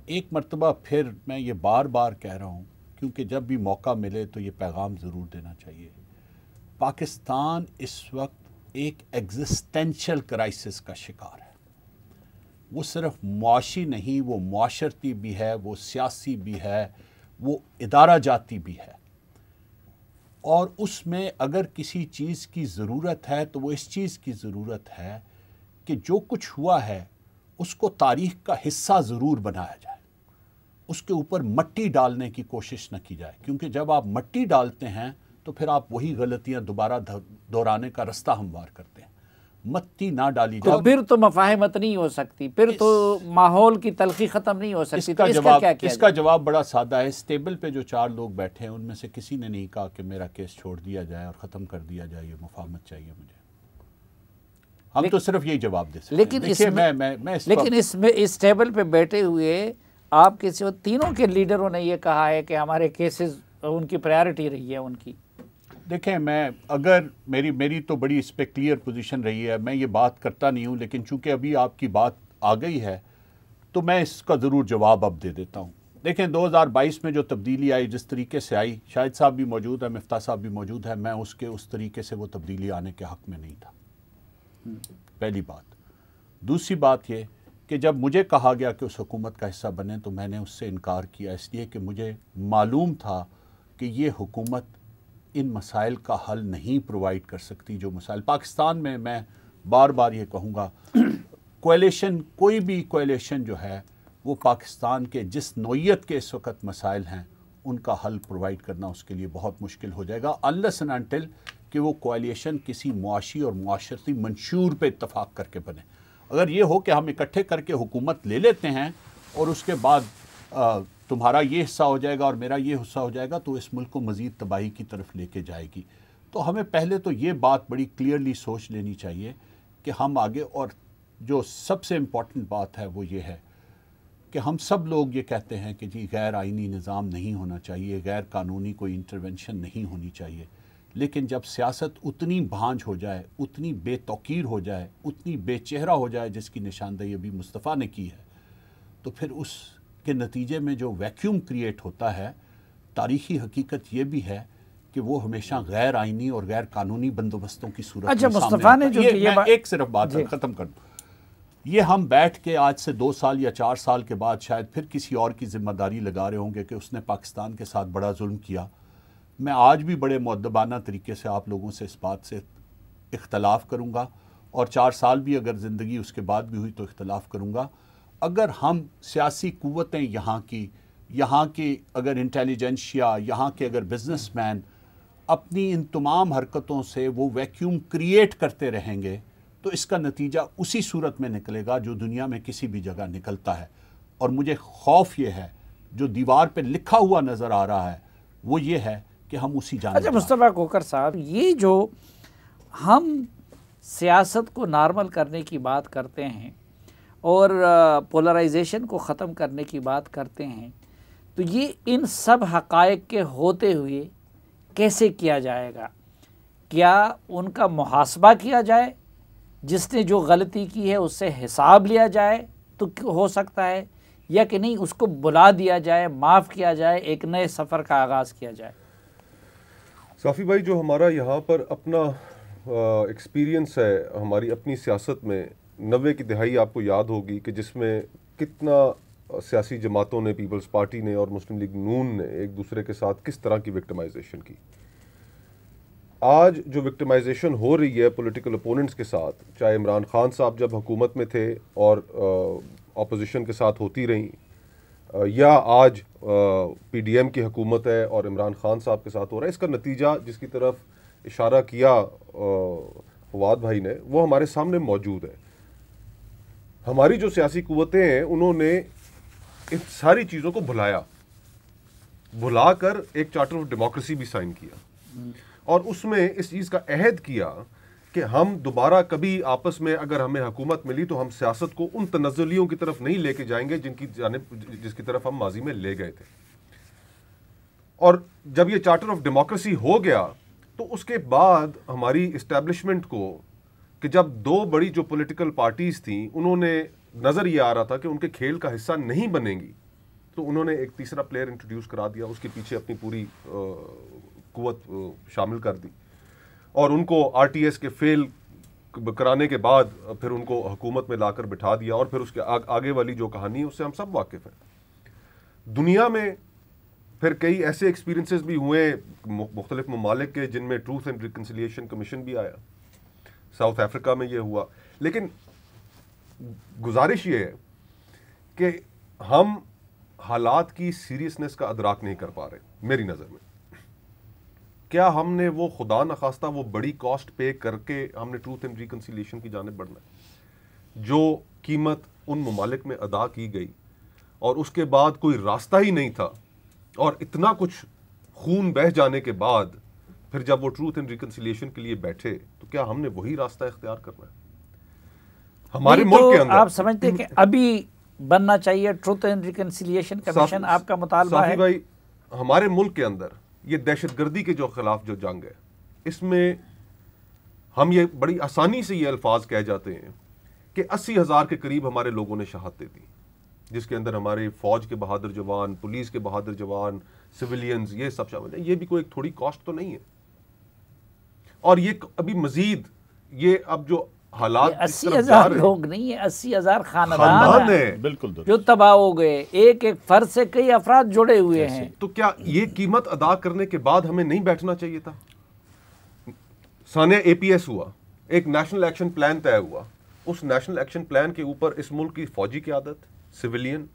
ایک مرتبہ پھر میں یہ بار بار کہہ رہا ہوں کیونکہ جب بھی موقع ملے تو یہ پیغام ضرور دینا چاہیے. پاکستان اس وقت ایک ایگزسٹینشل کرائسس کا شکار ہے. وہ صرف معاشی نہیں, وہ معاشرتی بھی ہے, وہ سیاسی بھی ہے, وہ ادارہ جاتی بھی ہے. اور اس میں اگر کسی چیز کی ضرورت ہے تو وہ اس چیز کی ضرورت ہے کہ جو کچھ ہوا ہے اس کو تاریخ کا حصہ ضرور بنایا جائے. اس کے اوپر مٹی ڈالنے کی کوشش نہ کی جائے, کیونکہ جب آپ مٹی ڈالتے ہیں تو پھر آپ وہی غلطیاں دوبارہ دہرانے کا راستہ ہموار کرتے ہیں. مٹی نہ ڈالی جائے تو پھر تو مفاہمت نہیں ہو سکتی, پھر تو ماحول کی تلخی ختم نہیں ہو سکتی. اس کا جواب بڑا سادہ ہے. اس ٹیبل پہ جو 4 لوگ بیٹھے ہیں ان میں سے کسی نے نہیں کہا کہ میرا کیس چھوڑ دیا جائے اور ختم کر دیا جائے, یہ مفاہمت چاہیے مجھے. ہم تو صرف یہی جواب دے سکتے ہیں. لیکن اس ٹیبل پہ بیٹھے ہوئے آپ کسی تینوں کے لیڈروں نے یہ کہا ہے کہ ہمارے کیسز ان کی پرائیورٹی رہی ہے ان کی. دیکھیں, میں اگر میری تو بڑی اس پہ کلیئر پوزیشن رہی ہے, میں یہ بات کرتا نہیں ہوں, لیکن چونکہ ابھی آپ کی بات آ گئی ہے تو میں اس کا ضرور جواب اب دے دیتا ہوں. دیکھیں 2022 میں جو تبدیلی آئی, جس طریقے سے آئی, شاہد صاحب بھی موجود ہے, مفتاح صاحب بھی موجود ہے, میں اس طریقے سے وہ تبدیلی آنے کے حق میں نہیں تھا. پہلی بات. دوسری بات یہ کہ جب مجھے کہا گیا کہ اس حکومت کا حصہ بنے تو میں نے اس سے انکار کیا, اس لیے کہ مجھے معلوم تھا کہ یہ حکومت ان مسائل کا حل نہیں پرووائڈ کر سکتی. جو مسائل پاکستان میں بار بار یہ کہوں گا, کولیشن, کوئی بھی کولیشن جو ہے وہ پاکستان کے جس نوعیت کے اس وقت مسائل ہیں ان کا حل پرووائڈ کرنا اس کے لیے بہت مشکل ہو جائے گا, unless and until کہ وہ کولیشن کسی معاشی اور معاشرتی منشور پہ اتفاق کر کے بنے. اگر یہ ہو کہ ہم اکٹھے کر کے حکومت لے لیتے ہیں اور اس کے بعد تمہارا یہ حصہ ہو جائے گا اور میرا یہ حصہ ہو جائے گا, تو اس ملک کو مزید تباہی کی طرف لے کے جائے گی. تو ہمیں پہلے تو یہ بات بڑی کلیئرلی سوچ لینی چاہیے کہ ہم آگے, اور جو سب سے امپورٹنٹ بات ہے وہ یہ ہے کہ ہم سب لوگ یہ کہتے ہیں کہ جی غیر آئینی نظام نہیں ہونا چاہیے, غیر قانونی کوئی انٹرونشن نہیں ہونی چاہیے. لیکن جب سیاست اتنی بھانج ہو جائے, اتنی بے توقیر ہو جائے, اتنی بے چہرہ ہو جائے, جس کی نشاندہی ابھی مصطفیٰ نے کی ہے, تو پھر اس کے نتیجے میں جو ویکیوم کریٹ ہوتا ہے, تاریخی حقیقت یہ بھی ہے کہ وہ ہمیشہ غیر آئینی اور غیر قانونی بندوبستوں کی صورت اچھا, میں مصطفیٰ نے جو ایک صرف بات ختم کر دوں. یہ ہم بیٹھ کے آج سے 2 سال یا 4 سال کے بعد شاید پھر کسی اور کی ذمہ داری لگا رہے ہوں گے کہ اس نے پاکستان کے ساتھ بڑا ظلم کیا. میں آج بھی بڑے مؤدبانہ طریقے سے آپ لوگوں سے اس بات سے اختلاف کروں گا, اور 4 سال بھی اگر زندگی اس کے بعد بھی ہوئی تو اختلاف کروں گا. اگر ہم سیاسی قوتیں یہاں کی اگر انٹیلیجنشیا, یہاں کے اگر بزنس مین اپنی ان تمام حرکتوں سے وہ ویکیوم کریٹ کرتے رہیں گے, تو اس کا نتیجہ اسی صورت میں نکلے گا جو دنیا میں کسی بھی جگہ نکلتا ہے. اور مجھے خوف یہ ہے, جو دیوار پہ لکھا ہوا نظر آ رہا ہے وہ یہ ہے کہ ہم اسی جانب. اچھا مصطفیٰ کوکر صاحب, یہ جو ہم سیاست کو نارمل کرنے کی بات کرتے ہیں, اور پولرائزیشن کو ختم کرنے کی بات کرتے ہیں، تو یہ ان سب حقائق کے ہوتے ہوئے کیسے کیا جائے گا؟ کیا ان کا محاسبہ کیا جائے، جس نے جو غلطی کی ہے اس سے حساب لیا جائے تو ہو سکتا ہے، یا کہ نہیں اس کو بلا دیا جائے، معاف کیا جائے، ایک نئے سفر کا آغاز کیا جائے؟ صافی بھائی، جو ہمارا یہاں پر اپنا ایکسپیرینس ہے ہماری اپنی سیاست میں، 90 کی دہائی آپ کو یاد ہوگی کہ جس میں کتنا سیاسی جماعتوں نے، پیپلز پارٹی نے اور مسلم لیگ نون نے ایک دوسرے کے ساتھ کس طرح کی وکٹمائزیشن کی۔ آج جو وکٹمائزیشن ہو رہی ہے پولیٹیکل اپوننٹس کے ساتھ، چاہے عمران خان صاحب جب حکومت میں تھے اور اپوزیشن کے ساتھ ہوتی رہیں، یا آج پی ڈی ایم کی حکومت ہے اور عمران خان صاحب کے ساتھ ہو رہا ہے، اس کا نتیجہ جس کی طرف اشارہ کیا فواد بھائی نے، وہ ہمارے سامنے موجود ہے۔ ہماری جو سیاسی قوتیں ہیں انہوں نے ان ساری چیزوں کو بھلا کر ایک چارٹر آف ڈیموکریسی بھی سائن کیا، اور اس میں اس چیز کا عہد کیا کہ ہم دوبارہ کبھی آپس میں اگر ہمیں حکومت ملی تو ہم سیاست کو ان تنزلیوں کی طرف نہیں لے کے جائیں گے جس کی طرف ہم ماضی میں لے گئے تھے۔ اور جب یہ چارٹر آف ڈیموکریسی ہو گیا تو اس کے بعد ہماری اسٹیبلشمنٹ کو، کہ جب دو بڑی جو پولیٹیکل پارٹیز تھیں انہوں نے نظر یہ آ رہا تھا کہ ان کے کھیل کا حصہ نہیں بنیں گی، تو انہوں نے ایک تیسرا پلیئر انٹروڈیوس کرا دیا، اس کے پیچھے اپنی پوری قوت شامل کر دی، اور ان کو آر ٹی ایس کے فیل کرانے کے بعد پھر ان کو حکومت میں لا کر بٹھا دیا، اور پھر اس کے آگے والی جو کہانی ہے اس سے ہم سب واقف ہیں۔ دنیا میں پھر کئی ایسے ایکسپیرینسز بھی ہوئے مختلف ممالک کے جن میں ٹروتھ اینڈ ریکنسیلیشن کمیشن بھی آیا، ساؤتھ افریقہ میں یہ ہوا، لیکن گزارش یہ ہے کہ ہم حالات کی سیریسنس کا ادراک نہیں کر پا رہے۔ میری نظر میں کیا ہم نے وہ خدا نخواستہ وہ بڑی کاسٹ پے کر کے ہم نے ٹروتھ اینڈ ریکنسیلیشن کی جانب بڑھنا ہے، جو قیمت ان ممالک میں ادا کی گئی اور اس کے بعد کوئی راستہ ہی نہیں تھا، اور اتنا کچھ خون بہہ جانے کے بعد پھر جب وہ ٹروتھ اینڈ ریکنسیلیشن کے لیے بیٹھے تو کیا ہم نے وہی راستہ اختیار کرنا ہے؟ ہمارے ملک کے اندر آپ سمجھتے کہ ابھی بننا چاہیے ٹروتھ اینڈ ریکنسیلیشن کمیشن، آپ کا مطالبہ ہے؟ صافی بھائی، ہمارے ملک کے اندر یہ دہشت گردی کے جو خلاف جو جنگ ہے، اس میں ہم یہ بڑی آسانی سے یہ الفاظ کہہ جاتے ہیں کہ 80,000 کے قریب ہمارے لوگوں نے شہادتیں دی، جس کے اندر ہمارے فوج کے بہادر جوان، پولیس کے بہادر جوان، سویلینز، یہ سب شامل ہیں۔ یہ بھی کوئی ایک تھوڑی کاسٹ تو نہیں ہے، اور یہ ابھی مزید یہ اب جو حالات 80,000 لوگ نہیں ہیں، 80,000 خاندان ہیں بالکل جو تباہ ہو گئے، ایک ایک فرد سے کئی افراد جڑے ہوئے ہیں۔ تو کیا یہ قیمت ادا کرنے کے بعد ہمیں نہیں بیٹھنا چاہیے تھا؟ سانحہ اے پی ایس ہوا، ایک نیشنل ایکشن پلان طے ہوا، اس نیشنل ایکشن پلان کے اوپر اس ملک کی فوجی قیادت، سویلین،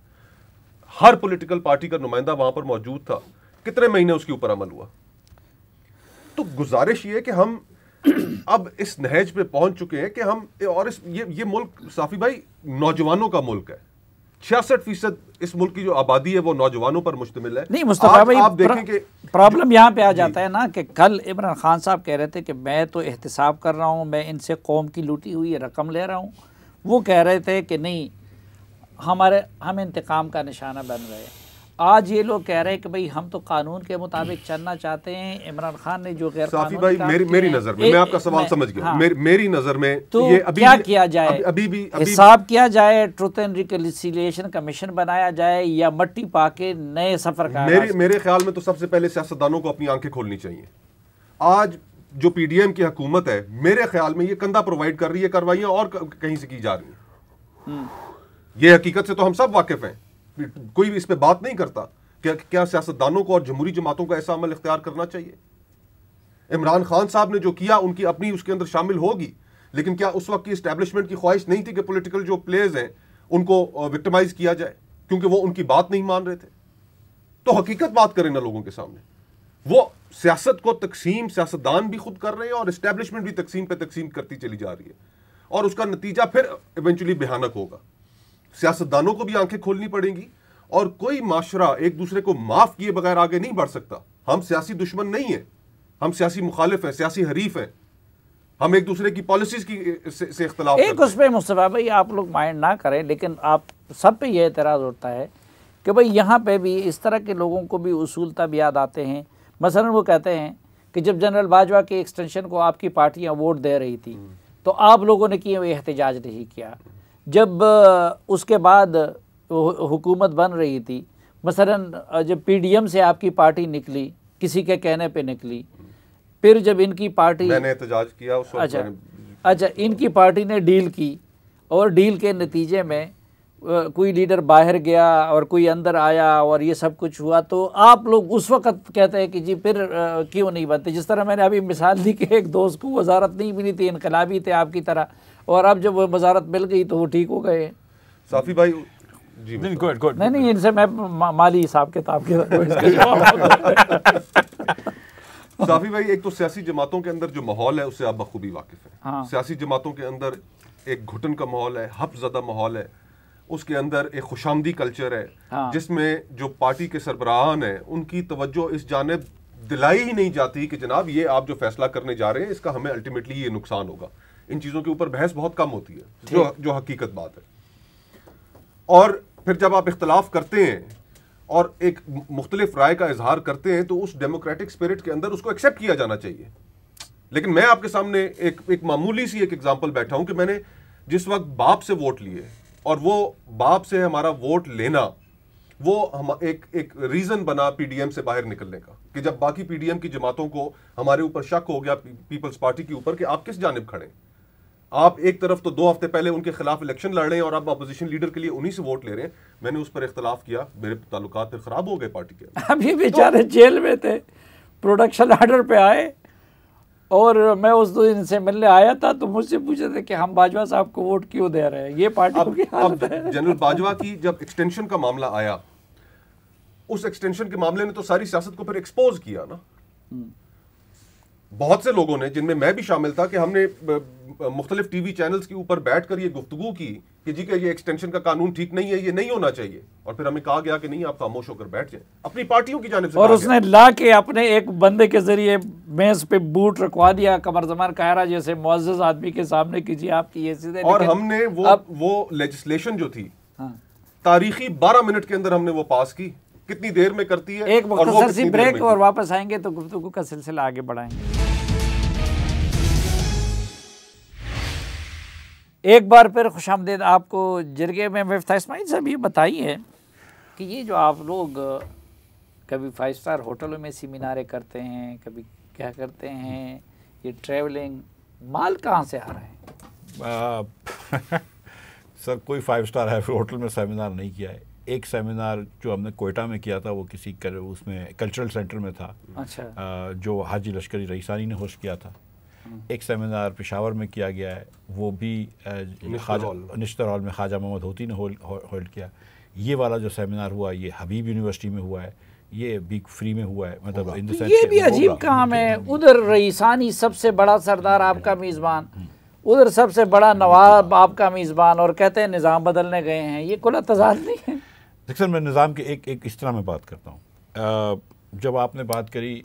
ہر پولیٹیکل پارٹی کا نمائندہ وہاں پر موجود تھا، کتنے مہینے اس کے اوپر عمل ہوا؟ تو گزارش یہ ہے کہ ہم اب اس نہج پہ پہنچ چکے ہیں کہ ہم، اور یہ ملک صافی بھائی نوجوانوں کا ملک ہے، 66% اس ملک کی جو آبادی ہے وہ نوجوانوں پر مشتمل ہے۔ نہیں مصطفیٰ بھائی، آپ دیکھیں کہ پرابلم یہاں پہ آ جاتا ہے نا کہ کل عمران خان صاحب کہہ رہے تھے کہ میں تو احتساب کر رہا ہوں، میں ان سے قوم کی لوٹی ہوئی رقم لے رہا ہوں، وہ کہہ رہے تھے کہ نہیں ہم انتقام کا نشانہ بن رہے ہیں۔ آج یہ لوگ کہہ رہے ہیں کہ بھئی ہم تو قانون کے مطابق چلنا چاہتے ہیں، عمران خان نے جو غیر صافی قانونی بھائی میری نظر میں، میں آپ کا سوال سمجھ گیا، میری نظر میں تو یہ ابھی کیا کیا جائے؟ ابھی بھی حساب کیا جائے، ٹروتھ اینڈ ریکنسیلیشن کمیشن بنایا جائے، یا مٹی پا کے نئے سفر کا آغاز؟ میرے خیال میں تو سب سے پہلے سیاستدانوں کو اپنی آنکھیں کھولنی چاہیے۔ آج جو پی ڈی ایم کی حکومت ہے، میرے خیال میں یہ کندھا پرووائڈ کر رہی ہے، کاروائیاں اور کہیں سے کی جا رہی ہیں۔ یہ حقیقت سے تو ہم سب واقف ہیں، کوئی بھی اس پہ بات نہیں کرتا۔ کیا سیاستدانوں کو اور جمہوری جماعتوں کو ایسا عمل اختیار کرنا چاہیے؟ عمران خان صاحب نے جو کیا ان کی اپنی اس کے اندر شامل ہوگی، لیکن کیا اس وقت کی اسٹیبلشمنٹ کی خواہش نہیں تھی کہ پولیٹیکل جو پلیئرز ہیں ان کو وکٹمائز کیا جائے کیونکہ وہ ان کی بات نہیں مان رہے تھے؟ تو حقیقت بات کریں نا لوگوں کے سامنے۔ وہ سیاست کو تقسیم سیاستدان بھی خود کر رہے ہیں اور اسٹیبلشمنٹ بھی تقسیم پہ تقسیم کرتی چلی جا رہی ہے، اور اس کا نتیجہ پھر ایونچولی بھیانک ہوگا۔ سیاستدانوں کو بھی آنکھیں کھولنی پڑیں گی، اور کوئی معاشرہ ایک دوسرے کو معاف کیے بغیر آگے نہیں بڑھ سکتا۔ ہم سیاسی دشمن نہیں ہیں، ہم سیاسی مخالف ہیں، سیاسی حریف ہیں، ہم ایک دوسرے کی پالیسیز کی سے اختلاف ایک اس پہ مصطفیٰ بھائی آپ لوگ مائنڈ نہ کریں، لیکن آپ سب پہ یہ اعتراض ہوتا ہے کہ بھئی یہاں پہ بھی اس طرح کے لوگوں کو بھی اصول تب یاد آتے ہیں. مثلا وہ کہتے ہیں کہ جب جنرل باجوہ کے ایکسٹینشن کو آپ کی پارٹیاں ووٹ دے رہی تھی تو آپ لوگوں نے کیے ہوئے احتجاج نہیں کیا. جب اس کے بعد حکومت بن رہی تھی، مثلا جب پی ڈی ایم سے آپ کی پارٹی نکلی، کسی کے کہنے پہ نکلی، پھر جب ان کی پارٹی میں نے احتجاج کیا اس وقت اچھا ان کی پارٹی نے ڈیل کی اور ڈیل کے نتیجے میں کوئی لیڈر باہر گیا اور کوئی اندر آیا اور یہ سب کچھ ہوا، تو آپ لوگ اس وقت کہتے ہیں کہ جی پھر کیوں نہیں بنتے. جس طرح میں نے ابھی مثال دی کہ ایک دوست کو وزارت نہیں ملی تھی، انقلابی تھے آپ کی طرح، اور اب جب وہ وزارت مل گئی تو وہ ٹھیک ہو گئے. صافی بھائی جی نہیں ان سے میں مالی حساب کتاب کے صافی بھائی، ایک تو سیاسی جماعتوں کے اندر جو ماحول ہے اس سے آپ بخوبی واقف ہیں. سیاسی جماعتوں کے اندر ایک گھٹن کا ماحول ہے، حب زدہ ماحول ہے، اس کے اندر ایک خوشامدی کلچر ہے جس میں جو پارٹی کے سربراہان ہیں ان کی توجہ اس جانب دلائی ہی نہیں جاتی کہ جناب یہ آپ جو فیصلہ کرنے جا رہے ہیں اس کا ہمیں الٹیمیٹلی یہ نقصان ہوگا. ان چیزوں کے اوپر بحث بہت کم ہوتی ہے جو حقیقت بات ہے. اور پھر جب آپ اختلاف کرتے ہیں اور ایک مختلف رائے کا اظہار کرتے ہیں تو اس ڈیموکریٹک اسپرٹ کے اندر اس کو ایکسیپٹ کیا جانا چاہیے. لیکن میں آپ کے سامنے ایک معمولی سی ایک ایگزامپل بیٹھا ہوں کہ میں نے جس وقت باپ سے ووٹ لیے اور وہ باپ سے ہمارا ووٹ لینا وہ ایک ریزن بنا پی ڈی ایم سے باہر نکلنے کا، کہ جب باقی پی ڈی ایم کی جماعتوں کو ہمارے اوپر شک ہو گیا پیپلز پارٹی کے اوپر کہ آپ کس جانب کھڑے ہیں. آپ ایک طرف تو 2 ہفتے پہلے ان کے خلاف الیکشن لڑ رہے ہیں اور آپ اپوزیشن لیڈر کے لیے انہی سے ووٹ لے رہے ہیں. میں نے اس پر اختلاف کیا، میرے تعلقات پھر خراب ہو گئے پارٹی کے. اب یہ بیچارے جیل میں تھے، پروڈکشن آرڈر پہ آئے، اور میں اس دن سے ملنے آیا تھا تو مجھ سے پوچھے تھے کہ ہم باجوہ صاحب کو ووٹ کیوں دے رہے ہیں. یہ پارٹی کی حالت ہے. جنرل باجوہ کی جب ایکسٹینشن کا معاملہ آیا، اس ایکسٹینشن کے معاملے نے تو ساری سیاست کو پھر ایکسپوز کیا نا. بہت سے لوگوں نے، جن میں میں بھی شامل تھا، کہ ہم نے مختلف ٹی وی چینلز کے اوپر بیٹھ کر یہ گفتگو کی کہ جی کہ یہ ایکسٹینشن کا قانون ٹھیک نہیں ہے، یہ نہیں ہونا چاہیے. اور پھر ہمیں کہا گیا کہ نہیں، آپ خاموش ہو کر بیٹھ جائیں. اپنی پارٹیوں کی جانب سے اور اس نے لا کے اپنے ایک بندے کے ذریعے میز پہ بوٹ رکھوا دیا قمر زمان کائرہ جیسے معزز آدمی کے سامنے کہ جی آپ کی یہ چیزیں. اور ہم نے وہ لیجسلیشن جو تھی تاریخی 12 منٹ کے اندر ہم نے وہ پاس کی. کتنی دیر میں کرتی ہے؟ ایک مختصر سی بریک اور واپس آئیں گے تو گفتگو کا سلسلہ آگے بڑھائیں گے. ایک بار پھر خوش آمدید آپ کو جرگے میں. مفتاح اسماعیل صاحب یہ بتائیے کہ یہ جو آپ لوگ کبھی 5 اسٹار ہوٹلوں میں سیمیناریں کرتے ہیں، کبھی کیا کرتے ہیں، یہ ٹریولنگ، مال کہاں سے آ رہے ہیں؟ سر کوئی 5 اسٹار ہوٹل میں سیمینار نہیں کیا ہے. ایک سیمینار جو ہم نے کوئٹہ میں کیا تھا وہ کسی اس میں کلچرل سینٹر میں تھا. اچھا. جو حاجی لشکری رئیسانی نے ہوسٹ کیا تھا. ایک سیمینار پشاور میں کیا گیا ہے، وہ بھی نشتر ہال میں خواجہ محمد ہوتی نے ہولڈ کیا. یہ والا جو سیمینار ہوا یہ حبیب یونیورسٹی میں ہوا ہے، یہ بھی فری میں ہوا ہے. مطلب یہ بھی عجیب کام ہے. ادھر رئیسانی سب سے بڑا سردار آپ کا میزبان، ادھر سب سے بڑا نواب آپ کا میزبان، اور کہتے ہیں نظام بدلنے گئے ہیں. یہ کھلا تضاد نہیں ہے؟ سر میں نظام کے ایک اس طرح میں بات کرتا ہوں. جب آپ نے بات کری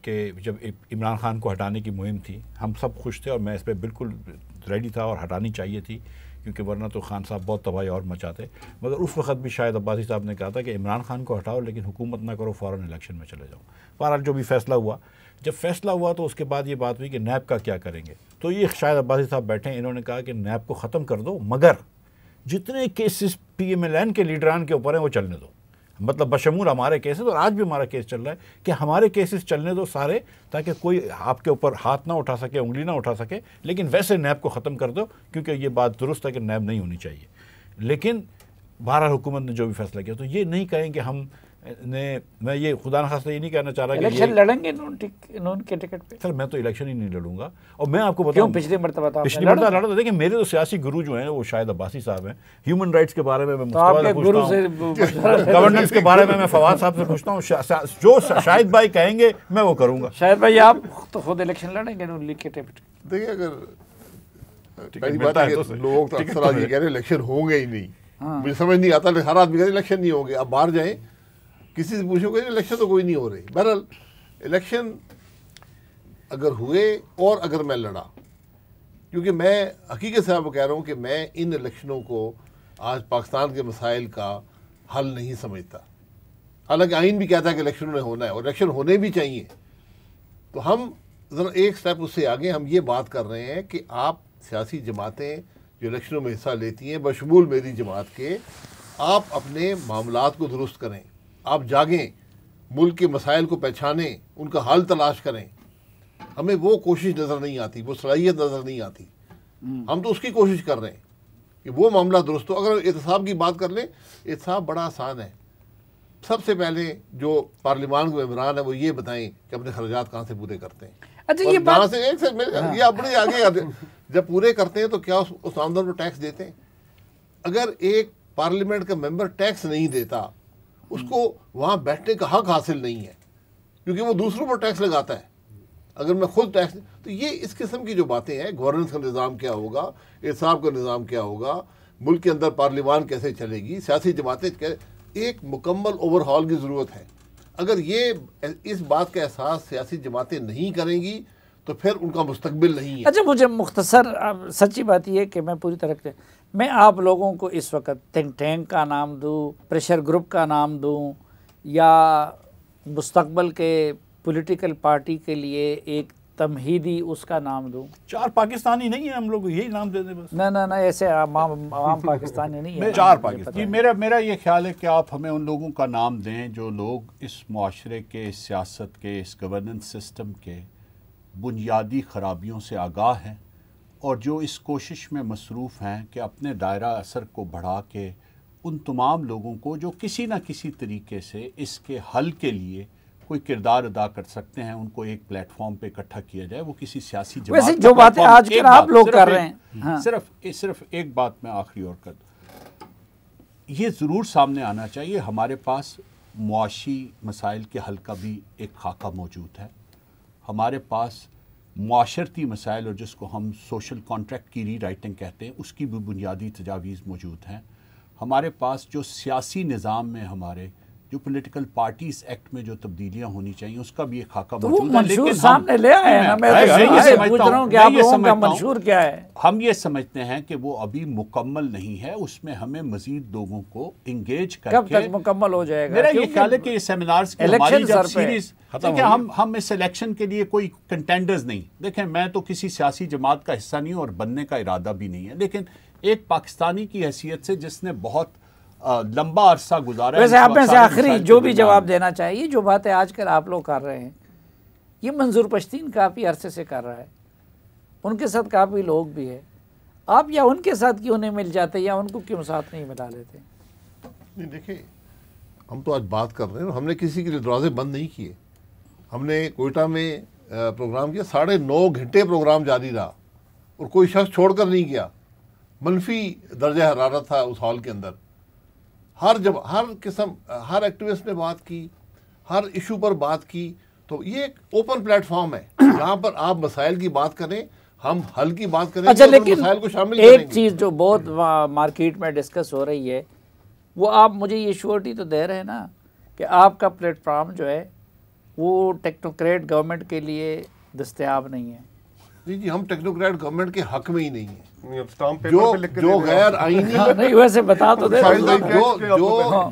کہ جب عمران خان کو ہٹانے کی مہم تھی، ہم سب خوش تھے اور میں اس پہ بالکل ریڈی تھا اور ہٹانی چاہیے تھی، کیونکہ ورنہ تو خان صاحب بہت تباہی اور مچاتے. مگر اس وقت بھی شاید عباسی صاحب نے کہا تھا کہ عمران خان کو ہٹاؤ لیکن حکومت نہ کرو، فوراً الیکشن میں چلے جاؤ. بہرحال جو بھی فیصلہ ہوا، جب فیصلہ ہوا تو اس کے بعد یہ بات ہوئی کہ نیب کا کیا کریں گے. تو یہ شاید عباسی صاحب بیٹھے ہیں، انہوں نے کہا کہ نیب کو ختم کر دو، مگر جتنے cases P M L N کے لیڈران کے اوپر ہیں وہ چلنے دو. مطلب بشمول ہمارے کیسز، اور آج بھی ہمارا کیس چل رہا ہے کہ ہمارے کیسز چلنے دو سارے، تاکہ کوئی آپ کے اوپر ہاتھ نہ اٹھا سکے، انگلی نہ اٹھا سکے. لیکن ویسے نیب کو ختم کر دو، کیونکہ یہ بات درست ہے کہ نیب نہیں ہونی چاہیے. لیکن بہرحال حکومت نے جو بھی فیصلہ کیا، تو یہ نہیں کہیں کہ ہم نے، میں یہ خدا نخواستہ یہ نہیں کہنا چاہ رہا کہ الیکشن لڑیں گے نون کے ٹکٹ پہ. سر میں تو الیکشن ہی نہیں لڑوں گا. اور میں آپ کو بتاؤں پچھلی مرتبہ لڑا تھا. دیکھیں میرے تو سیاسی گرو جو ہیں وہ شاہد عباسی صاحب ہیں. ہیومن رائٹس کے بارے میں گورننس کے بارے میں فواد صاحب سے پوچھتا ہوں. جو شاہد بھائی کہیں گے میں وہ کروں گا. شاہد بھائی آپ تو خود الیکشن لڑیں گے نون لیگ کے ٹکٹ؟ دیکھیے اگر پہلی بات ہے کہ لوگ تو اکثر آج یہ کہہ رہے ہیں الیکشن ہوں گے ہی نہیں. مجھے سمجھ نہیں آتا، ہر آدمی کہہ رہے الیکشن نہیں ہوں گے. آپ باہر جائیں کسی سے پوچھو کہ الیکشن تو کوئی نہیں ہو رہی. بہرحال الیکشن اگر ہوئے اور اگر میں لڑا کیونکہ میں حقیقت سے آپ کو کہہ رہا ہوں کہ میں ان الیکشنوں کو آج پاکستان کے مسائل کا حل نہیں سمجھتا. حالانکہ آئین بھی کہتا ہے کہ الیکشنوں نے ہونا ہے اور الیکشن ہونے بھی چاہیے. تو ہم ذرا ایک سٹیپ اس سے آگے ہم یہ بات کر رہے ہیں کہ آپ سیاسی جماعتیں جو الیکشنوں میں حصہ لیتی ہیں بشمول میری جماعت کے، آپ اپنے معاملات کو درست کریں، آپ جاگیں، ملک کے مسائل کو پہچانیں، ان کا حل تلاش کریں. ہمیں وہ کوشش نظر نہیں آتی، وہ صلاحیت نظر نہیں آتی. ہم تو اس کی کوشش کر رہے ہیں کہ وہ معاملہ درست ہو. اگر احتساب کی بات کر لیں، احتساب بڑا آسان ہے. سب سے پہلے جو پارلیمان کے ممبران ہیں وہ یہ بتائیں کہ اپنے خراجات کہاں سے پورے کرتے ہیں. اچھا یہ بات یہ اپنے آگے جب پورے کرتے ہیں تو کیا اس آمدن پر ٹیکس دیتے ہیں؟ اگر ایک پارلیمنٹ کا ممبر ٹیکس نہیں دیتا، اس کو وہاں بیٹھنے کا حق حاصل نہیں ہے، کیونکہ وہ دوسروں پر ٹیکس لگاتا ہے. اگر میں خود ٹیکس، تو یہ اس قسم کی جو باتیں ہیں، گورننس کا نظام کیا ہوگا، احتساب کا نظام کیا ہوگا، ملک کے اندر پارلیمان کیسے چلے گی، سیاسی جماعتیں، ایک مکمل اوور ہال کی ضرورت ہے. اگر یہ اس بات کا احساس سیاسی جماعتیں نہیں کریں گی تو پھر ان کا مستقبل نہیں ہے. اچھا مجھے مختصر سچی بات یہ ہے کہ میں پوری طرح میں آپ لوگوں کو اس وقت تھنک ٹینک کا نام دوں، پریشر گروپ کا نام دوں، یا مستقبل کے پولیٹیکل پارٹی کے لیے ایک تمہیدی اس کا نام دوں؟ 4 پاکستانی نہیں ہیں ہم لوگ، یہی نام دے دیں بس. نہ ایسے عوام پاکستانی نہیں ہے. 4 پاکستانی. جی میرا یہ خیال ہے کہ آپ ہمیں ان لوگوں کا نام دیں جو لوگ اس معاشرے کے، اس سیاست کے، اس گورننس سسٹم کے بنیادی خرابیوں سے آگاہ ہیں اور جو اس کوشش میں مصروف ہیں کہ اپنے دائرہ اثر کو بڑھا کے ان تمام لوگوں کو جو کسی نہ کسی طریقے سے اس کے حل کے لیے کوئی کردار ادا کر سکتے ہیں، ان کو ایک پلیٹ فارم پہ اکٹھا کیا جائے. وہ کسی سیاسی جماعت ویسے جو باتیں آج کل آپ لوگ کر رہے ہیں، صرف ایک بات میں آخری اور کر دوں، یہ ضرور سامنے آنا چاہیے ہمارے پاس معاشی مسائل کے حل کا بھی ایک خاکہ موجود ہے. ہمارے پاس معاشرتی مسائل اور جس کو ہم سوشل کانٹریکٹ کی ری رائٹنگ کہتے ہیں اس کی بھی بنیادی تجاویز موجود ہیں. ہمارے پاس جو سیاسی نظام میں ہمارے جو پولیٹیکل پارٹیز ایکٹ میں جو تبدیلیاں ہونی چاہیے اس کا بھی ایک خاکہ موجود ہے. لیکن سامنے لے آئے ہیں. میں یہ پوچھ رہا ہوں کہ آپ لوگوں کا منشور کیا ہے؟ ہم یہ سمجھتے ہیں کہ وہ ابھی مکمل نہیں ہے، اس میں ہمیں مزید لوگوں کو انگیج کر کے. کب تک مکمل ہو جائے گا؟ میرا یہ خیال ہے کہ یہ سیمینارز کی ہماری جب سیریز، دیکھیں ہم اس الیکشن کے لیے کوئی کنٹینڈرز نہیں. دیکھیں میں تو کسی سیاسی جماعت کا حصہ نہیں ہوں اور بننے کا ارادہ بھی نہیں ہے، لیکن ایک پاکستانی کی حیثیت سے جس نے بہت لمبا عرصہ گزارا ہے. ویسے آپ میں سے آخری جو بھی جواب دینا چاہیے، جو باتیں آج کل آپ لوگ کر رہے ہیں یہ منظور پشتین کافی عرصے سے کر رہا ہے، ان کے ساتھ کافی لوگ بھی ہیں. آپ یا ان کے ساتھ کیوں نہیں مل جاتے یا ان کو کیوں ساتھ نہیں ملا لیتے؟ نہیں دیکھیں، ہم تو آج بات کر رہے ہیں، ہم نے کسی کے لیے دروازے بند نہیں کیے. ہم نے کوئٹہ میں پروگرام کیا، 9.5 گھنٹے پروگرام جاری رہا اور کوئی شخص چھوڑ کر نہیں گیا. منفی درجہ حرارت تھا اس ہال کے اندر. ہر قسم، ہر ایکٹیوسٹ نے بات کی، ہر ایشو پر بات کی. تو یہ ایک اوپن پلیٹ فارم ہے جہاں پر آپ مسائل کی بات کریں، ہم حل کی بات کریں. اچھا لیکن مسائل کو شامل کریں گے. ایک چیز جو بہت مارکیٹ میں ڈسکس ہو رہی ہے، وہ آپ مجھے یہ شیورٹی تو دے رہے ہیں نا کہ آپ کا پلیٹ فارم جو ہے وہ ٹیکنوکریٹ گورنمنٹ کے لیے دستیاب نہیں ہے. جی ہم ٹیکنوکریٹ گورنمنٹ کے حق میں ہی نہیں ہیں. جو جو غیر آئینی نہیں ویسے بتا تو دے.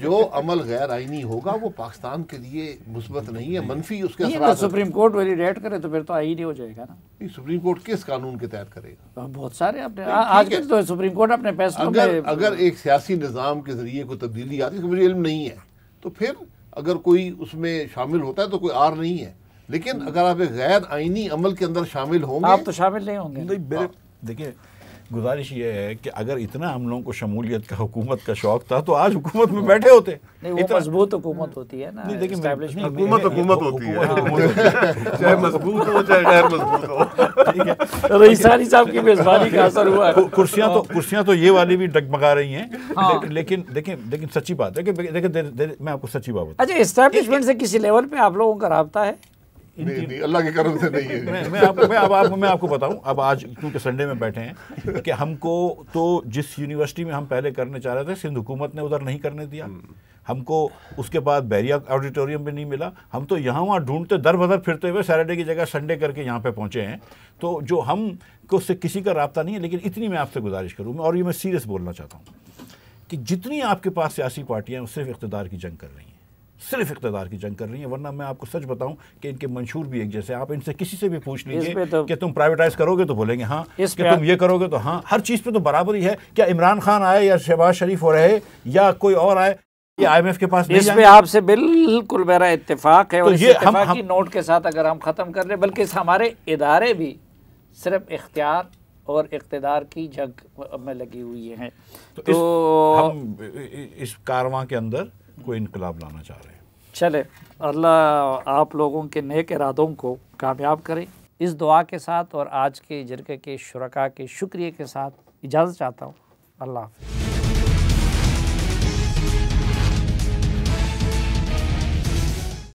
جو عمل غیر آئینی ہوگا وہ پاکستان کے لیے مثبت نہیں ہے، منفی اس کے اثرات. سپریم کورٹ والی ریٹ کرے تو پھر تو آئینی ہو جائے گا نا. سپریم کورٹ کس قانون کے تحت کرے گا؟ بہت سارے اپنے آج کل تو سپریم کورٹ اپنے فیصلوں میں اگر ایک سیاسی نظام کے ذریعے کوئی تبدیلی آتی ہے، مجھے علم نہیں ہے، تو پھر اگر کوئی اس میں شامل ہوتا ہے تو کوئی آر نہیں ہے. لیکن اگر آپ ایک غیر آئینی عمل کے اندر شامل ہوں گے، آپ تو شامل نہیں ہوں گے. دیکھیں گزارش یہ ہے کہ اگر اتنا ہم لوگوں کو شمولیت کا، حکومت کا شوق تھا تو آج حکومت میں بیٹھے ہوتے. نہیں وہ مضبوط حکومت ہوتی ہے نا. حکومت ہوتی ہے، چاہے مضبوط ہو چاہے غیر مضبوط ہو. رئیس علی صاحب کی میزبانی کا اثر ہوا ہے. کرسیاں تو یہ والی بھی ڈگمگا رہی ہیں. لیکن سچی بات ہے کہ میں آپ کو سچی بات بتاؤں. اچھا اسٹیبلشمنٹ سے کسی لیول پہ آپ لوگوں کا رابطہ ہے؟ نہیں اللہ کے کرم سے نہیں ہے. میں آپ کو بتاؤں، اب آج کیونکہ سنڈے میں بیٹھے ہیں، کہ ہم کو تو جس یونیورسٹی میں ہم پہلے کرنے چاہ رہے تھے سندھ حکومت نے ادھر نہیں کرنے دیا. ہم کو اس کے بعد بیریا آڈیٹوریم میں نہیں ملا. ہم تو یہاں وہاں ڈھونڈتے در بدر پھرتے ہوئے سیٹرڈے کی جگہ سنڈے کر کے یہاں پہ پہنچے ہیں. تو جو ہم کو اس سے کسی کا رابطہ نہیں ہے. لیکن اتنی میں آپ سے گزارش کروں اور یہ میں سیریس بولنا چاہتا ہوں کہ جتنی آپ کے پاس سیاسی پارٹیاں ہیں وہ صرف اقتدار کی جنگ کر رہی ہیں, صرف اقتدار کی جنگ کر رہی ہیں. ورنہ میں آپ کو سچ بتاؤں کہ ان کے منشور بھی ایک جیسے. آپ ان سے کسی سے بھی پوچھ لیجیے کہ تم پرائیویٹائز کرو گے تو بولیں گے ہاں, کہ تم یہ کرو گے تو ہاں. ہر چیز پہ تو برابر ہی ہے. کیا عمران خان آئے یا شہباز شریف ہو رہے یا کوئی اور آئے, یہ آئی ایم ایف کے پاس نہیں اس پہ آپ سے بالکل میرا اتفاق ہے. اور اس یہ اتفاقی نوٹ کے ساتھ اگر ہم ختم کر لیں, بلکہ ہمارے ادارے بھی صرف اختیار اور اقتدار کی جنگ میں لگی ہوئی ہیں. تو ہم اس کارواں کے اندر کوئی انقلاب لانا چاہ رہے ہیں. چلے, اللہ آپ لوگوں کے نیک ارادوں کو کامیاب کرے. اس دعا کے ساتھ اور آج کے جرگے کے شرکاء کے شکریہ کے ساتھ اجازت چاہتا ہوں. اللہ حافظ.